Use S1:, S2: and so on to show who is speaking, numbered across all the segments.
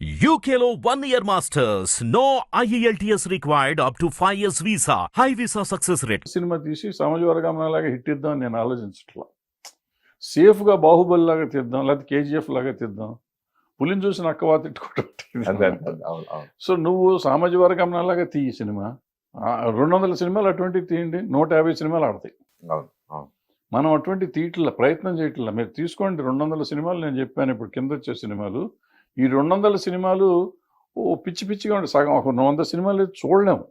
S1: UKLO 1 year masters. No IELTS required up to 5 years visa. High visa success rate.
S2: Cinema తీసి సమాజ వర్గంలాగా hit ఇద్దాం నేను ఆలోచించట్లా. సేఫ్గా బాహుబలి లాగా తీద్దాం, లేకపోతే కేజీఎఫ్ లాగా తీద్దాం. పులిని చూసి నక్కవా తిట్టుకోవడం. సో నువ్వు సామాజిక వర్గంలాగా తీయి సినిమా. 200 సినిమాలు అటువంటివి తీయండి, 150 సినిమాలు ఆడతాయి. మనం అటువంటి తీయట్ల ప్రయత్నం చేయట్లా. మీరు తీసుకోండి 200 సినిమాలు నేను చెప్పాను ఇప్పుడు కింద వచ్చే సినిమాలు. ఈ 200 సినిమాలు పిచ్చి పిచ్చిగా ఉండే సగం ఒక 100 సినిమాలు చూడలేము.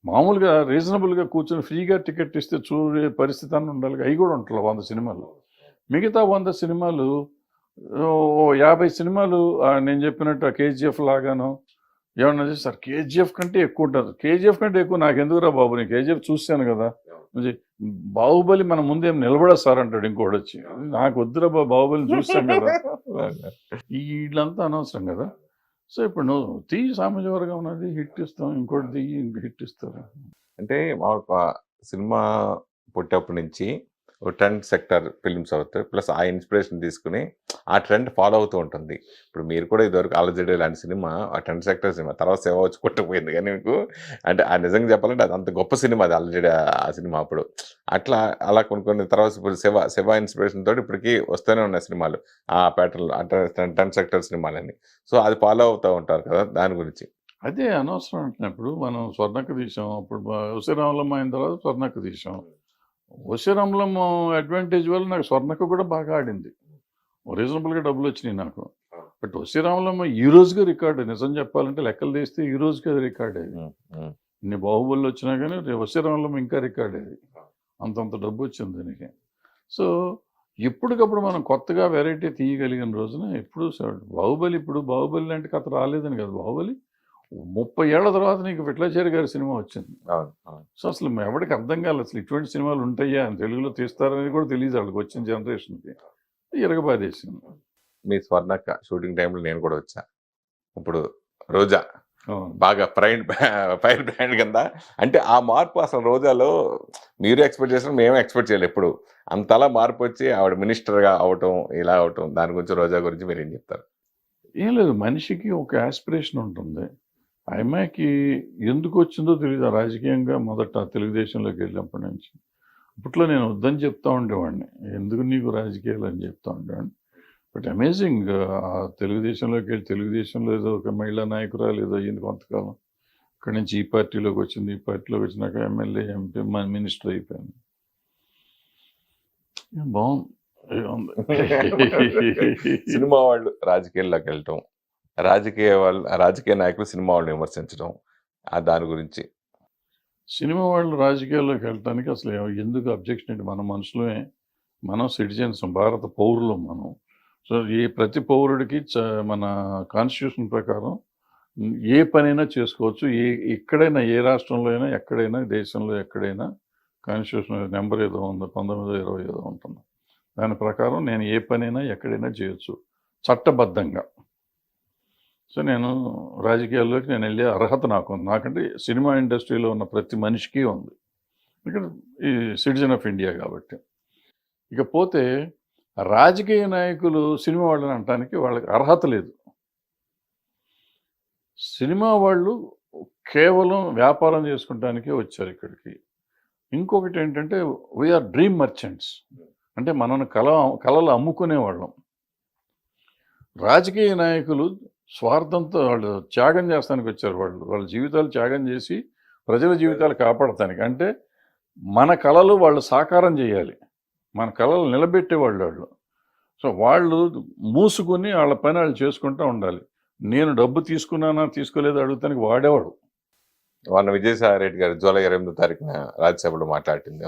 S2: మామూలుగా రీజనబుల్గా కూర్చొని ఫ్రీగా టికెట్ ఇస్తే చూడే పరిస్థితి అని ఉండాలి. అవి కూడా ఉంటాయి 100 సినిమాలు. మిగతా 100 సినిమాలు 50 సినిమాలు నేను చెప్పినట్టు కేజీఎఫ్ లాగాను ఏమన్నా సార్ కేజీఎఫ్ కంటే ఎక్కువ ఉంటుంది. కేజీఎఫ్ కంటే ఎక్కువ నాకు ఎందుకురా బాబు, నేను కేజీఎఫ్ చూశాను కదా. బాహుబలి మన ముందేం నిలబడదు సార్ అంటాడు ఇంకోటి వచ్చి. నాకు వద్దురా బాహుబలిని చూస్తాం కదా. వీళ్ళంతా అనవసరం కదా. సో ఇప్పుడు నువ్వు సామాజిక వర్గం ఉన్నది హిట్ ఇస్తాం, ఇంకోటి ఇంక హిట్ ఇస్తారు.
S3: అంటే సినిమా పుట్టేప్పటి నుంచి ట్రెండ్ సెక్టర్ ఫిల్మ్స్ అవుతాయి, ప్లస్ ఆ ఇన్స్పిరేషన్ తీసుకుని ఆ ట్రెండ్ ఫాలో అవుతూ ఉంటుంది. ఇప్పుడు మీరు కూడా ఇదివరకు ఆలోచన లాంటి సినిమా ఆ ట్రెండ్ సెక్టర్ సినిమా తర్వాత సేవ వచ్చి కొట్టుకుపోయింది. కానీ మీకు అంటే ఆ నిజంగా చెప్పాలంటే అది అంత గొప్ప సినిమా అది ఆల్రెడీ ఆ సినిమా అప్పుడు. అలా కొన్ని తర్వాత ఇప్పుడు శివ ఇన్స్పిరేషన్ తోటి ఇప్పటికీ వస్తూనే ఉన్నాయి సినిమాలు ఆ ప్యాటర్న్ ట్రెండ్ సెక్టర్ సినిమాలని. సో అది ఫాలో అవుతూ ఉంటారు కదా, దాని గురించి.
S2: అదే అనవసరం అంటున్నప్పుడు మనం స్వర్ణక్క తీసాం, అప్పుడు ఉసిరామలం అయిన తర్వాత స్వర్ణక్క తీసాం. ఉసిరామలం అడ్వాంటేజ్ వల్ల నాకు స్వర్ణక్క కూడా బాగా ఆడింది, రీజనబుల్గా డబ్బులు వచ్చినాయి నాకు. బట్ ఉసిరామలం ఈ రోజుగా రికార్డు, నిజం చెప్పాలంటే లెక్కలు తీస్తే ఈ రోజుకి అది రికార్డ్ అయ్యి. ఇన్ని బాహుబలి వచ్చినా కానీ ఉసిరామలం ఇంకా రికార్డ్ అయ్యేది, అంతంత డబ్బు వచ్చింది దీనికి. సో ఎప్పటికప్పుడు మనం కొత్తగా వెరైటీ తీయగలిగిన రోజున ఎప్పుడు బాహుబలి లాంటి కథ రాలేదని కదా. బాహుబలి 30 ఏళ్ల తర్వాత నీకు విఠలాచారి గారి సినిమా వచ్చింది. సో అసలు ఎవరికి అర్థం కాలేదు అసలు ఇటువంటి సినిమాలు ఉంటాయా అని, తెలుగులో తీస్తారని కూడా తెలియదు వాళ్ళకి, వచ్చిన జనరేషన్కి. ఇరగబాదేసింది.
S3: మీ స్వర్ణక్క షూటింగ్ టైంలో నేను కూడా వచ్చా. ఇప్పుడు రోజా బాగా ఫైర్ బ్రాండ్ కింద. అంటే ఆ మార్పు అసలు రోజాలో మీరు ఎక్స్పెక్ట్ చేసిన మేము ఎక్స్పెక్ట్ చేయలేదు. ఎప్పుడు అంతలా మార్పు వచ్చి ఆవిడ మినిస్టర్గా అవటం, ఇలా అవటం, దాని గురించి రోజా గురించి మీరు ఏం చెప్తారు?
S2: ఏం లేదు, మనిషికి ఒక ఆస్పిరేషన్ ఉంటుంది. ఆ అమ్మాయికి ఎందుకు వచ్చిందో తెలియదు రాజకీయంగా. మొదట తెలుగుదేశంలోకి వెళ్ళినప్పటి నుంచి అప్పట్లో నేను వద్దని చెప్తా ఉండేవాడిని, ఎందుకు నీకు రాజకీయాలు అని చెప్తా ఉండేవాడిని. బట్ అమేజింగ్, తెలుగుదేశంలోకి వెళ్ళి తెలుగుదేశంలో ఏదో ఒక మహిళా నాయకురాలు ఏదో అయ్యింది కొంతకాలం. అక్కడి నుంచి ఈ పార్టీలోకి వచ్చింది, ఈ పార్టీలోకి వచ్చినాక ఎమ్మెల్యే, ఎంపీ, మినిస్టర్ అయిపోయింది. బాగుంది.
S3: సినిమా వాళ్ళు రాజకీయాల్లోకి వెళ్ళటం, రాజకీయ నాయకులు సినిమా వాళ్ళని విమర్శించడం, దాని గురించి.
S2: సినిమా వాళ్ళు రాజకీయాల్లోకి వెళ్ళటానికి అసలు ఎందుకు అబ్జెక్షన్ ఏంటి? మన మనుషులమే, మనం సిటిజన్స్, భారత పౌరులం మనం. సో ప్రతి పౌరుడికి మన కాన్స్టిట్యూషన్ ప్రకారం ఏ పనైనా చేసుకోవచ్చు. ఎక్కడైనా, ఏ రాష్ట్రంలో అయినా, ఎక్కడైనా, దేశంలో ఎక్కడైనా కాన్స్టిట్యూషన్ నెంబర్ ఏదో ఉంది, 1920 ఏదో ఉంటుంది. దాని ప్రకారం నేను ఏ పనైనా ఎక్కడైనా చేయొచ్చు చట్టబద్ధంగా. సో నేను రాజకీయాల్లోకి నేను వెళ్ళే అర్హత నాకు ఉంది. నాకంటే సినిమా ఇండస్ట్రీలో ఉన్న ప్రతి మనిషికి ఉంది, ఇక్కడ ఈ సిటిజన్ ఆఫ్ ఇండియా కాబట్టి. ఇకపోతే రాజకీయ నాయకులు సినిమా వాళ్ళని అనటానికి వాళ్ళకి అర్హత లేదు. సినిమా వాళ్ళు కేవలం వ్యాపారం చేసుకుంటానికే వచ్చారు ఇక్కడికి. ఇంకొకటి ఏంటంటే వీఆర్ డ్రీమ్ మర్చెంట్స్, అంటే మనల్ని కళలు అమ్ముకునేవాళ్ళం. రాజకీయ నాయకులు స్వార్థంతో వాళ్ళు త్యాగం చేస్తానికి వచ్చారు. వాళ్ళ జీవితాలు త్యాగం చేసి ప్రజల జీవితాలు కాపాడటానికి. అంటే మన కళలు వాళ్ళు సాకారం చేయాలి, మన కళలు నిలబెట్టేవాళ్ళు. సో వాళ్ళు మూసుకుని వాళ్ళ పని వాళ్ళు చేసుకుంటూ ఉండాలి. నేను డబ్బు తీసుకున్నానా తీసుకోలేదు అడుగుతానికి వాడేవాడు.
S3: వాళ్ళ విజయసాయి రెడ్డి గారు జూలై 28వ తారీఖున రాజ్యసభలో మాట్లాడింది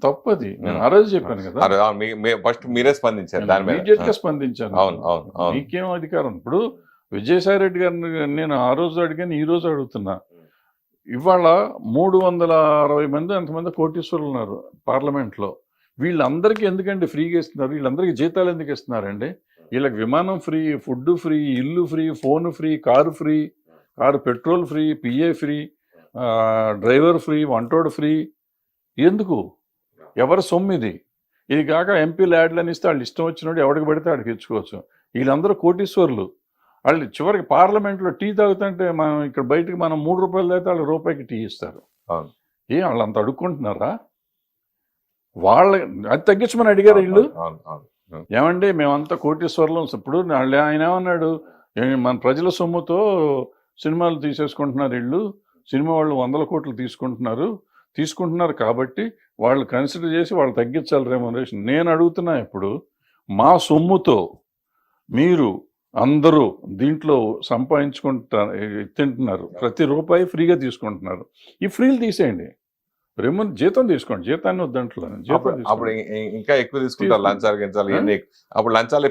S2: తప్పది. నేను ఆ రోజు చెప్పాను కదా,
S3: ఫస్ట్ మీరే స్పందించారు దాని మీద.
S2: ఇమీడియట్గా స్పందించాను.
S3: అవును,
S2: మీకేం అధికారం? ఇప్పుడు విజయసాయి రెడ్డి గారిని నేను ఆ రోజు అడిగాను, ఈ రోజు అడుగుతున్నా. ఇవాళ 360 మంది అంతమంది కోటీశ్వరులు ఉన్నారు పార్లమెంట్లో. వీళ్ళందరికీ ఎందుకండి ఫ్రీగా ఇస్తున్నారు? వీళ్ళందరికీ జీతాలు ఎందుకు ఇస్తున్నారండి? వీళ్ళకి విమానం ఫ్రీ, ఫుడ్ ఫ్రీ, ఇల్లు free, phone free, car free, car petrol free, PA free, driver free, వంటోడు ఫ్రీ. ఎందుకు? ఎవరి సొమ్ము ఇది? ఇది కాక ఎంపీ ల్యాడ్లని ఇస్తే వాళ్ళు ఇష్టం వచ్చినట్టు ఎవరికి పడితే ఆడికి ఇచ్చుకోవచ్చు. వీళ్ళందరూ కోటీశ్వరులు. వాళ్ళు చివరికి పార్లమెంట్లో టీ తాగుతుంటే మనం ఇక్కడ బయటకు మనం 3 రూపాయలు తాగితే వాళ్ళు రూపాయికి టీ ఇస్తారు.
S3: అవును.
S2: వాళ్ళు అంత అడుక్కుంటున్నారా? వాళ్ళ అది తగ్గించమని అడిగారు వీళ్ళు.
S3: అవును, అవును.
S2: ఏమండి మేమంతా కోటీశ్వర్లం. ఇప్పుడు ఆయన ఏమన్నాడు, మన ప్రజల సొమ్ముతో సినిమాలు తీసేసుకుంటున్నారు వీళ్ళు, సినిమా వాళ్ళు 100 కోట్లు తీసుకుంటున్నారు కాబట్టి వాళ్ళు కన్సిడర్ చేసి వాళ్ళు తగ్గించాలి రెమ్యునరేషన్. నేను అడుగుతున్నా, ఇప్పుడు మా సొమ్ముతో మీరు అందరూ దీంట్లో తింటున్నారు, ప్రతి రూపాయి ఫ్రీగా తీసుకుంటున్నారు. ఈ ఫ్రీలు తీసేయండి, జీతం తీసుకోండి, జీతాన్ని వద్దంట్లో.
S3: అప్పుడు ఇంకా ఎక్కువ తీసుకుంటారు, లంచాలు గించాలి ఇవన్నీ. అప్పుడు లంచాలు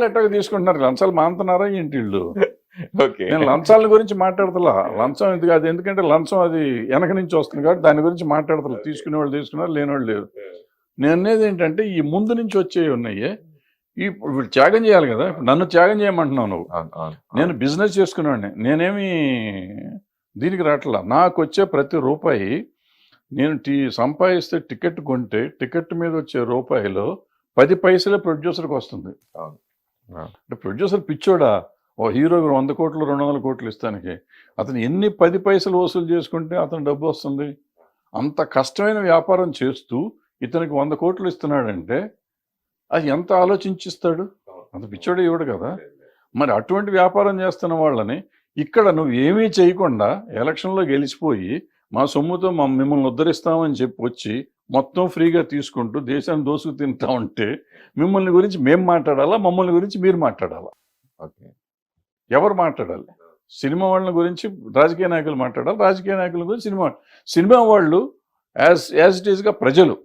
S2: ఎట్టగా తీసుకుంటున్నారు? లంచాలు మానుతున్నారా ఏంటి వీళ్ళు?
S3: ఓకే,
S2: నేను లంచాల గురించి మాట్లాడతలా. లంచం ఎందుకు అది, ఎందుకంటే లంచం అది వెనక నుంచి వస్తుంది కాబట్టి దాని గురించి మాట్లాడతలా. తీసుకునే వాళ్ళు తీసుకున్నారు, లేని వాళ్ళు లేరు. నేను అనేది ఏంటంటే ఈ ముందు నుంచి వచ్చేవి ఉన్నాయి, ఇప్పుడు త్యాగం చేయాలి కదా. ఇప్పుడు నన్ను త్యాగం చేయమంటున్నావు నువ్వు. నేను బిజినెస్ చేసుకునేవాడిని, నేనేమి దీనికి రావట్లా. నాకు వచ్చే ప్రతి రూపాయి నేను సంపాదిస్తే టికెట్ కొంటే టికెట్ మీద వచ్చే రూపాయిలో 10 పైసలే ప్రొడ్యూసర్కి వస్తుంది. అంటే ప్రొడ్యూసర్ పిచ్చోడా? ఓ హీరోకి 100 కోట్లు 200 కోట్లు ఇస్తానికి అతను ఎన్ని 10 పైసలు వసూలు చేసుకుంటే అతను డబ్బు వస్తుంది? అంత కష్టమైన వ్యాపారం చేస్తూ ఇతనికి 100 కోట్లు ఇస్తున్నాడంటే అది ఎంత ఆలోచించిస్తాడు? అంత పిచ్చోడే ఇవ్వడు కదా. మరి అటువంటి వ్యాపారం చేస్తున్న వాళ్ళని ఇక్కడ నువ్వు ఏమీ చేయకుండా ఎలక్షన్లో గెలిచిపోయి మా సొమ్ముతో మిమ్మల్ని ఉద్ధరిస్తామని చెప్పి వచ్చి మొత్తం ఫ్రీగా తీసుకుంటూ దేశాన్ని దోసుకు తింటా ఉంటే మిమ్మల్ని గురించి మేము మాట్లాడాలా, మమ్మల్ని గురించి మీరు మాట్లాడాలా?
S3: ఓకే,
S2: ఎవరు మాట్లాడాలి? సినిమా వాళ్ళ గురించి రాజకీయ నాయకులు మాట్లాడాలి, రాజకీయ నాయకుల గురించి సినిమా వాళ్ళు యాజ్ ఇట్ ఈస్గా ప్రజలు.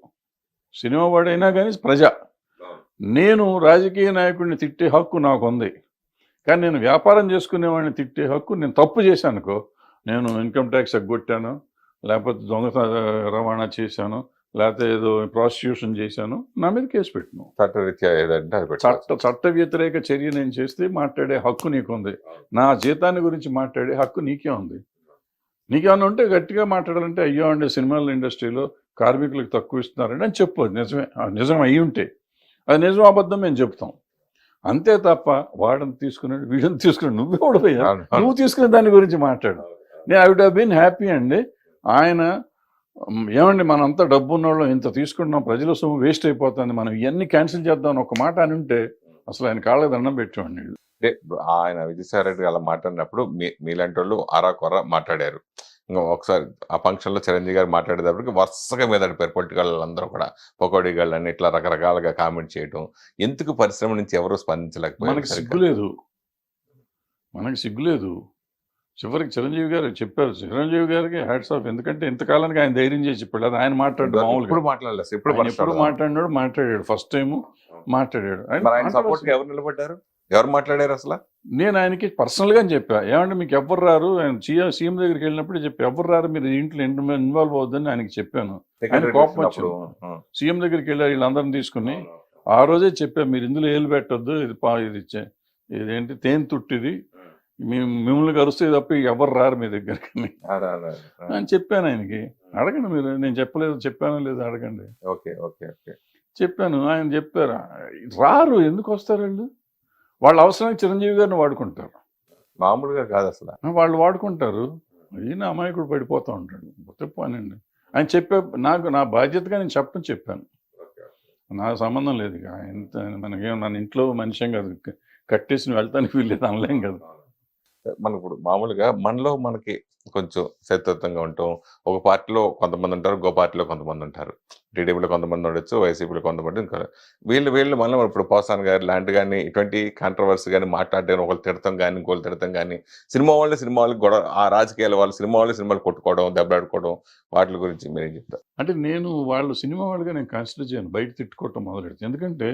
S2: సినిమా వాడైనా కానీ ప్రజ. నేను రాజకీయ నాయకుడిని తిట్టే హక్కు నాకు ఉంది, కానీ నేను వ్యాపారం చేసుకునేవాడిని తిట్టే హక్కు, నేను తప్పు చేశానుకో, నేను ఇన్కమ్ ట్యాక్స్ ఎగ్గొట్టాను, లేకపోతే దొంగ రవాణా చేశాను, లేకపోతే ఏదో ప్రాసిక్యూషన్ చేశాను, నా మీద కేసు పెట్టిను. చట్ట వ్యతిరేక చర్య నేను చేస్తే మాట్లాడే హక్కు నీకుంది. నా జీతాన్ని గురించి మాట్లాడే హక్కు నీకే ఉంది. నీకేమన్నా ఉంటే గట్టిగా మాట్లాడాలంటే, అయ్యో అండి సినిమాల ఇండస్ట్రీలో కార్మికులకు తక్కువ ఇస్తున్నారండి అని చెప్పు. నిజం అయ్యి ఉంటే అది నిజం అబద్ధం మేము చెప్తాం. అంతే తప్ప వాడని తీసుకున్నాడు వీడిని తీసుకున్నాడు నువ్వే ఓడిపోయా, నువ్వు తీసుకునే దాని గురించి మాట్లాడు. నేను I would have been happy అండి. ఆయన ఏమండి మనంతా డబ్బు ఉన్నవాళ్ళం ఇంత తీసుకుంటున్నాం, ప్రజల సొమ్ము వేస్ట్ అయిపోతుంది, మనం ఇవన్నీ క్యాన్సిల్ చేద్దాం అని ఒక మాట అని ఉంటే అసలు ఆయన కాళ్ళకి దండం పెట్టేవాడిని.
S3: అంటే ఆయన విజయసాయి రెడ్డి అలా మాట్లాడినప్పుడు మీలాంటి వాళ్ళు అరా కొర్ర మాట్లాడారు. ఇంకా ఒకసారి ఆ ఫంక్షన్లో చిరంజీవి గారు మాట్లాడేటప్పటికి వరుసగా మీద అడిపారు పొలిటికల్ అందరూ కూడా, పకోడీ గాళ్ళు అని ఇట్లా రకరకాలుగా కామెంట్ చేయడం. ఎందుకు పరిశ్రమ నుంచి ఎవరు స్పందించలేకపోయారు?
S2: మనకి సిగ్గులేదు. చివరికి చిరంజీవి గారు చెప్పారు, చిరంజీవి గారికి హ్యాట్స్ ఆఫ్. ఎందుకంటే ఇంతకాలానికి ఆయన ధైర్యం చేసి చెప్పాడు. అది ఆయన మాట్లాడు మామూలుగా ఎప్పుడు మాట్లాడాడు ఫస్ట్ టైం మాట్లాడాడు.
S3: ఎవరు నిలబడ్డారు, ఎవరు మాట్లాడారు అసలు?
S2: నేను ఆయనకి పర్సనల్గా చెప్పా, ఏమంటే మీకు ఎవరు రారు, ఆయన సీఎం దగ్గరికి వెళ్ళినప్పుడు చెప్పి ఎవరు రారు మీరు ఇంట్లో ఇన్వాల్వ్ అవుద్దని ఆయనకి చెప్పాను. ఆయన కోపం వచ్చాడు. సీఎం దగ్గరికి వెళ్ళారు వీళ్ళందరిని తీసుకుని, ఆ రోజే చెప్పా మీరు ఇందులో ఏలు పెట్టొద్దు, ఇదేంటి తేనె తుట్టిది, మిమ్మల్ని కరుస్తే తప్ప ఎవరు రారు మీ దగ్గరికి అని చెప్పాను ఆయనకి. అడగండి మీరు, నేను చెప్పానో లేదు అడగండి.
S3: ఓకే ఓకే ఓకే
S2: చెప్పాను. ఆయన చెప్పారు రారు, ఎందుకు వస్తారు వాళ్ళు? వాళ్ళ అవసరానికి చిరంజీవి గారిని వాడుకుంటారు,
S3: మామూలుగా కాదు అసలు.
S2: వాళ్ళు వాడుకుంటారు. ఈయన అమాయకుడు పడిపోతూ ఉంటాడు. చెప్పానండి ఆయన నా బాధ్యతగా నేను చెప్పాను. నా సంబంధం లేదు ఇక ఎంత మనకేం, నన్ను ఇంట్లో మనిషిం కాదు, కట్టేసి వెళ్తానికి వీల్లేదు అనలేం కదా.
S3: మనకు ఇప్పుడు మామూలుగా మనలో మనకి కొంచెం శత్రుత్వంగా ఉంటాం. ఒక పార్టీలో కొంతమంది ఉంటారు, ఇంకో పార్టీలో కొంతమంది ఉంటారు. టీడీపీలో కొంతమంది ఉండొచ్చు, వైసీపీలో కొంతమంది. ఇంకా వీళ్ళు మళ్ళీ ఇప్పుడు పోసాన్ గారు లాంటి కానీ ఇటువంటి కాంట్రవర్సీ కానీ మాట్లాడడం, ఒకళ్ళు తిడతాం కానీ ఇంకోళ్ళు తిడతాం కానీ, సినిమా వాళ్ళకి గొడవ, ఆ రాజకీయాల వాళ్ళు సినిమాలు కొట్టుకోవడం, దెబ్బలాడుకోవడం, వాటి గురించి మీరేం చెప్తారు?
S2: అంటే నేను వాళ్ళు సినిమా వాళ్ళుగా నేను కన్సిడర్ చేయను, బయట తిట్టుకోవటం మొదలెడుతుంది. ఎందుకంటే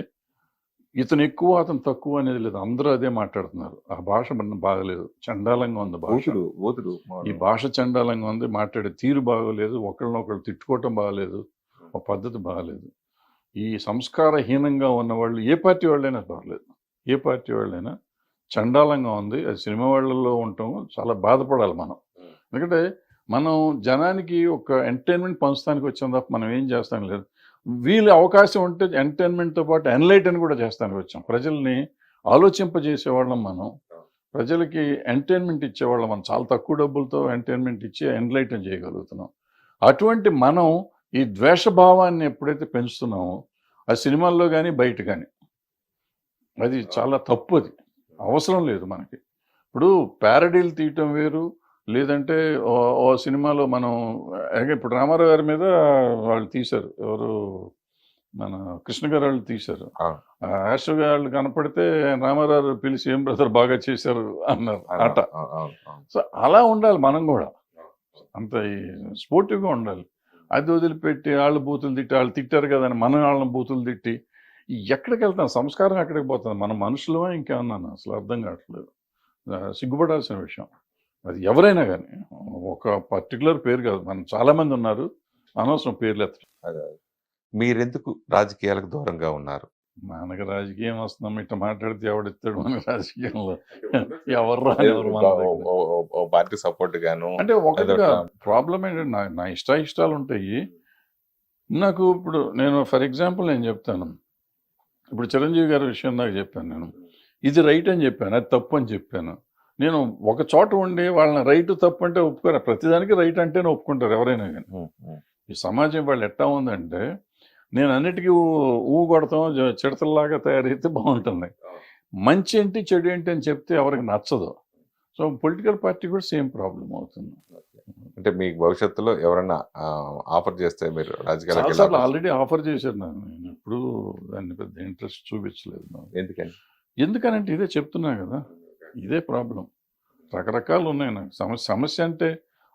S2: ఇతను ఎక్కువ అతను తక్కువ అనేది లేదు, అందరూ అదే మాట్లాడుతున్నారు. ఆ భాష బాగలేదు, చండాలంగా ఉంది భాష. ఈ భాష చండాలంగా ఉంది, మాట్లాడే తీరు బాగోలేదు, ఒకళ్ళనొకళ్ళు తిట్టుకోవటం బాగలేదు, ఒక పద్ధతి బాగలేదు. ఈ సంస్కారహీనంగా ఉన్న వాళ్ళు ఏ పార్టీ వాళ్ళైనా పర్లేదు, ఏ పార్టీ వాళ్ళైనా చండాలంగా ఉంది. అది సినిమా వాళ్ళలో ఉండటం చాలా బాధపడాలి మనం. ఎందుకంటే మనం జనానికి ఒక ఎంటర్టైన్మెంట్ పంచడానికి వచ్చాం తప్ప మనం ఏం చేస్తాం లేదు. వీళ్ళు అవకాశం ఉంటే ఎంటర్టైన్మెంట్తో పాటు ఎన్లైటన్ కూడా చేస్తానికి వచ్చాం. ప్రజల్ని ఆలోచింపజేసేవాళ్ళం మనం. ప్రజలకి ఎంటర్టైన్మెంట్ ఇచ్చేవాళ్ళం, మనం చాలా తక్కువ డబ్బులతో ఎంటర్టైన్మెంట్ ఇచ్చి ఎన్లైటన్ చేయగలుగుతున్నాం. అటువంటి మనం ఈ ద్వేషభావాన్ని ఎప్పుడైతే పెంచుతున్నామో ఆ సినిమాల్లో కానీ బయట కానీ అది చాలా తప్పు, అది అవసరం లేదు మనకి. ఇప్పుడు ప్యారడీలు తీయటం వేరు, లేదంటే ఓ సినిమాలో మనం ఇప్పుడు రామారావు గారి మీద వాళ్ళు తీశారు, ఎవరు మన కృష్ణ గారు వాళ్ళు తీశారు. యాష్ వాళ్ళు కనపడితే రామారావు పిలిచి ఏం బ్రదర్ బాగా చేశారు అన్నారు ఆట. సో అలా ఉండాలి మనం కూడా, అంత స్పోర్టివ్గా ఉండాలి. అది వదిలిపెట్టి వాళ్ళు బూతులు తిట్టి, వాళ్ళు తిట్టారు కదా అని మనం వాళ్ళని బూతులు తిట్టి ఎక్కడికి వెళ్తాం? సంస్కారం ఎక్కడికి పోతుంది? మనం మనుషులమా ఇంకేమన్నా? అసలు అర్థం కావట్లేదు. సిగ్గుపడాల్సిన విషయం అది. ఎవరైనా కానీ ఒక పర్టికులర్ పేరు కాదు, మనం చాలామంది ఉన్నారు, అనవసరం పేర్లు ఎత్తడం.
S3: మీరెందుకు రాజకీయాలకు దూరంగా ఉన్నారు?
S2: మనకి రాజకీయం వస్తున్నాం, ఇట్లా మాట్లాడితే ఎవడిస్తాడు మన రాజకీయంలో? ఎవరు
S3: పార్టీ సపోర్ట్ గాను
S2: అంటే ఒకటిగా ప్రాబ్లం ఏంటంటే నా ఇష్టాలు ఉంటాయి నాకు. ఇప్పుడు నేను ఫర్ ఎగ్జాంపుల్ నేను చెప్తాను, ఇప్పుడు చిరంజీవి గారి విషయం నాకు చెప్పాను, నేను ఇది రైట్ అని చెప్పాను, అది తప్పు అని చెప్పాను. నేను ఒక చోట ఉండి వాళ్ళని రైట్ తప్పు అంటే ఒప్పుకోరు, ప్రతిదానికి రైట్ అంటేనే ఒప్పుకుంటారు ఎవరైనా కానీ. ఈ సమాజం వాళ్ళు ఎట్టా ఉందంటే నేను అన్నిటికీ ఊ కొడతాం, చిడతల్లాగా తయారైతే బాగుంటుంది. మంచి ఏంటి చెడు ఏంటి అని చెప్తే ఎవరికి నచ్చదు. సో పొలిటికల్ పార్టీ కూడా సేమ్ ప్రాబ్లం అవుతుంది.
S3: అంటే మీకు భవిష్యత్తులో ఎవరైనా ఆఫర్ చేస్తే మీరు రాజకీయాలకు
S2: ఆల్రెడీ ఆఫర్ చేశారు నాకు, నేను ఎప్పుడు దాన్ని పెద్ద ఇంట్రెస్ట్ చూపించలేదు. ఎందుకనంటే ఇదే చెప్తున్నా కదా, ఇదే ప్రాబ్లం. రకరకాలు ఉన్నాయి నాకు. సమస్య అంటే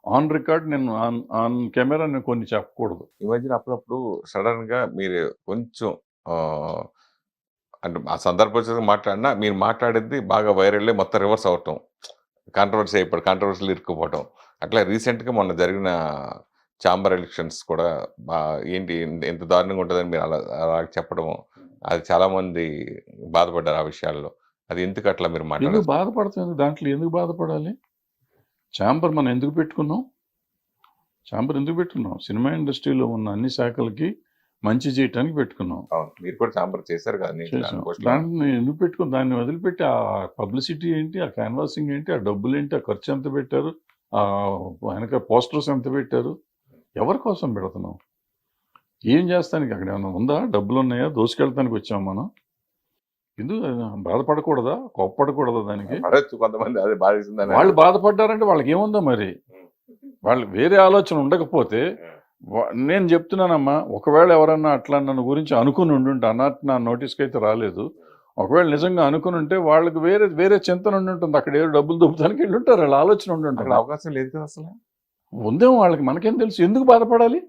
S2: ఆన్ రికార్డ్, నేను ఆన్ కెమెరా నేను కొన్ని చెప్పకూడదు.
S3: ఈ మధ్యన అప్పుడప్పుడు సడన్ గా మీరు కొంచెం అంటే ఆ సందర్భోచితంగా మాట్లాడినా మీరు మాట్లాడేది బాగా వైరల్ మొత్తం రివర్స్ అవటం, కాంట్రవర్సీ అయిపోవడం, కాంట్రవర్సీలు ఇరుక్కుపోవటం. అట్లా రీసెంట్గా మొన్న జరిగిన ఛాంబర్ ఎలక్షన్స్ కూడా ఏంటి ఎంత దారుణంగా ఉంటుందని మీరు అలా చెప్పడం, అది చాలా మంది బాధపడ్డారు ఆ విషయాల్లో. అది ఎందుకు అట్లా మీరు
S2: ఎందుకు బాధపడుతుంది? దాంట్లో ఎందుకు బాధపడాలి? ఛాంబర్ మనం ఎందుకు పెట్టుకున్నాం? ఛాంబర్ ఎందుకు పెట్టుకున్నాం? సినిమా ఇండస్ట్రీలో ఉన్న అన్ని శాఖలకి మంచి చేయటానికి పెట్టుకున్నాం.
S3: మీరు కూడా ఛాంబర్ చేశారు కదా,
S2: దాన్ని ఎందుకు పెట్టుకున్నాం? దాన్ని వదిలిపెట్టి ఆ పబ్లిసిటీ ఏంటి, ఆ క్యాన్వాసింగ్ ఏంటి, ఆ డబ్బులు ఏంటి, ఆ ఖర్చు ఎంత పెట్టారు, ఆ వెనక పోస్టర్స్ ఎంత పెట్టారు, ఎవరి కోసం పెడుతున్నాం? ఏం చేస్తానికి అక్కడ ఏమైనా ఉందా? డబ్బులు ఉన్నాయా? దోసుకెళ్తానికి వచ్చాం మనం. ఎందుకు బాధపడకూడదా? కోప్పడకూడదా? దానికి
S3: కొంతమంది అదే బాధిస్తుందని
S2: వాళ్ళు బాధపడ్డారంటే వాళ్ళకి ఏముందో మరి. వాళ్ళు వేరే ఆలోచన ఉండకపోతే నేను చెప్తున్నానమ్మా, ఒకవేళ ఎవరన్నా అట్లా నన్ను గురించి అనుకుని ఉండుంటే, అన్నట్టు నా నోటీస్కి అయితే రాలేదు, ఒకవేళ నిజంగా అనుకుని ఉంటే వాళ్ళకి వేరే చింతన ఉండి ఉంటుంది, అక్కడ ఏదో డబ్బులు దొబ్బుతానికి వెళ్ళి ఉంటారు, వాళ్ళ ఆలోచన ఉండి ఉంటుంది.
S3: అవకాశం లేదు కదా అసలు.
S2: ఉందేమో వాళ్ళకి, మనకేం తెలుసు? ఎందుకు బాధపడాలి?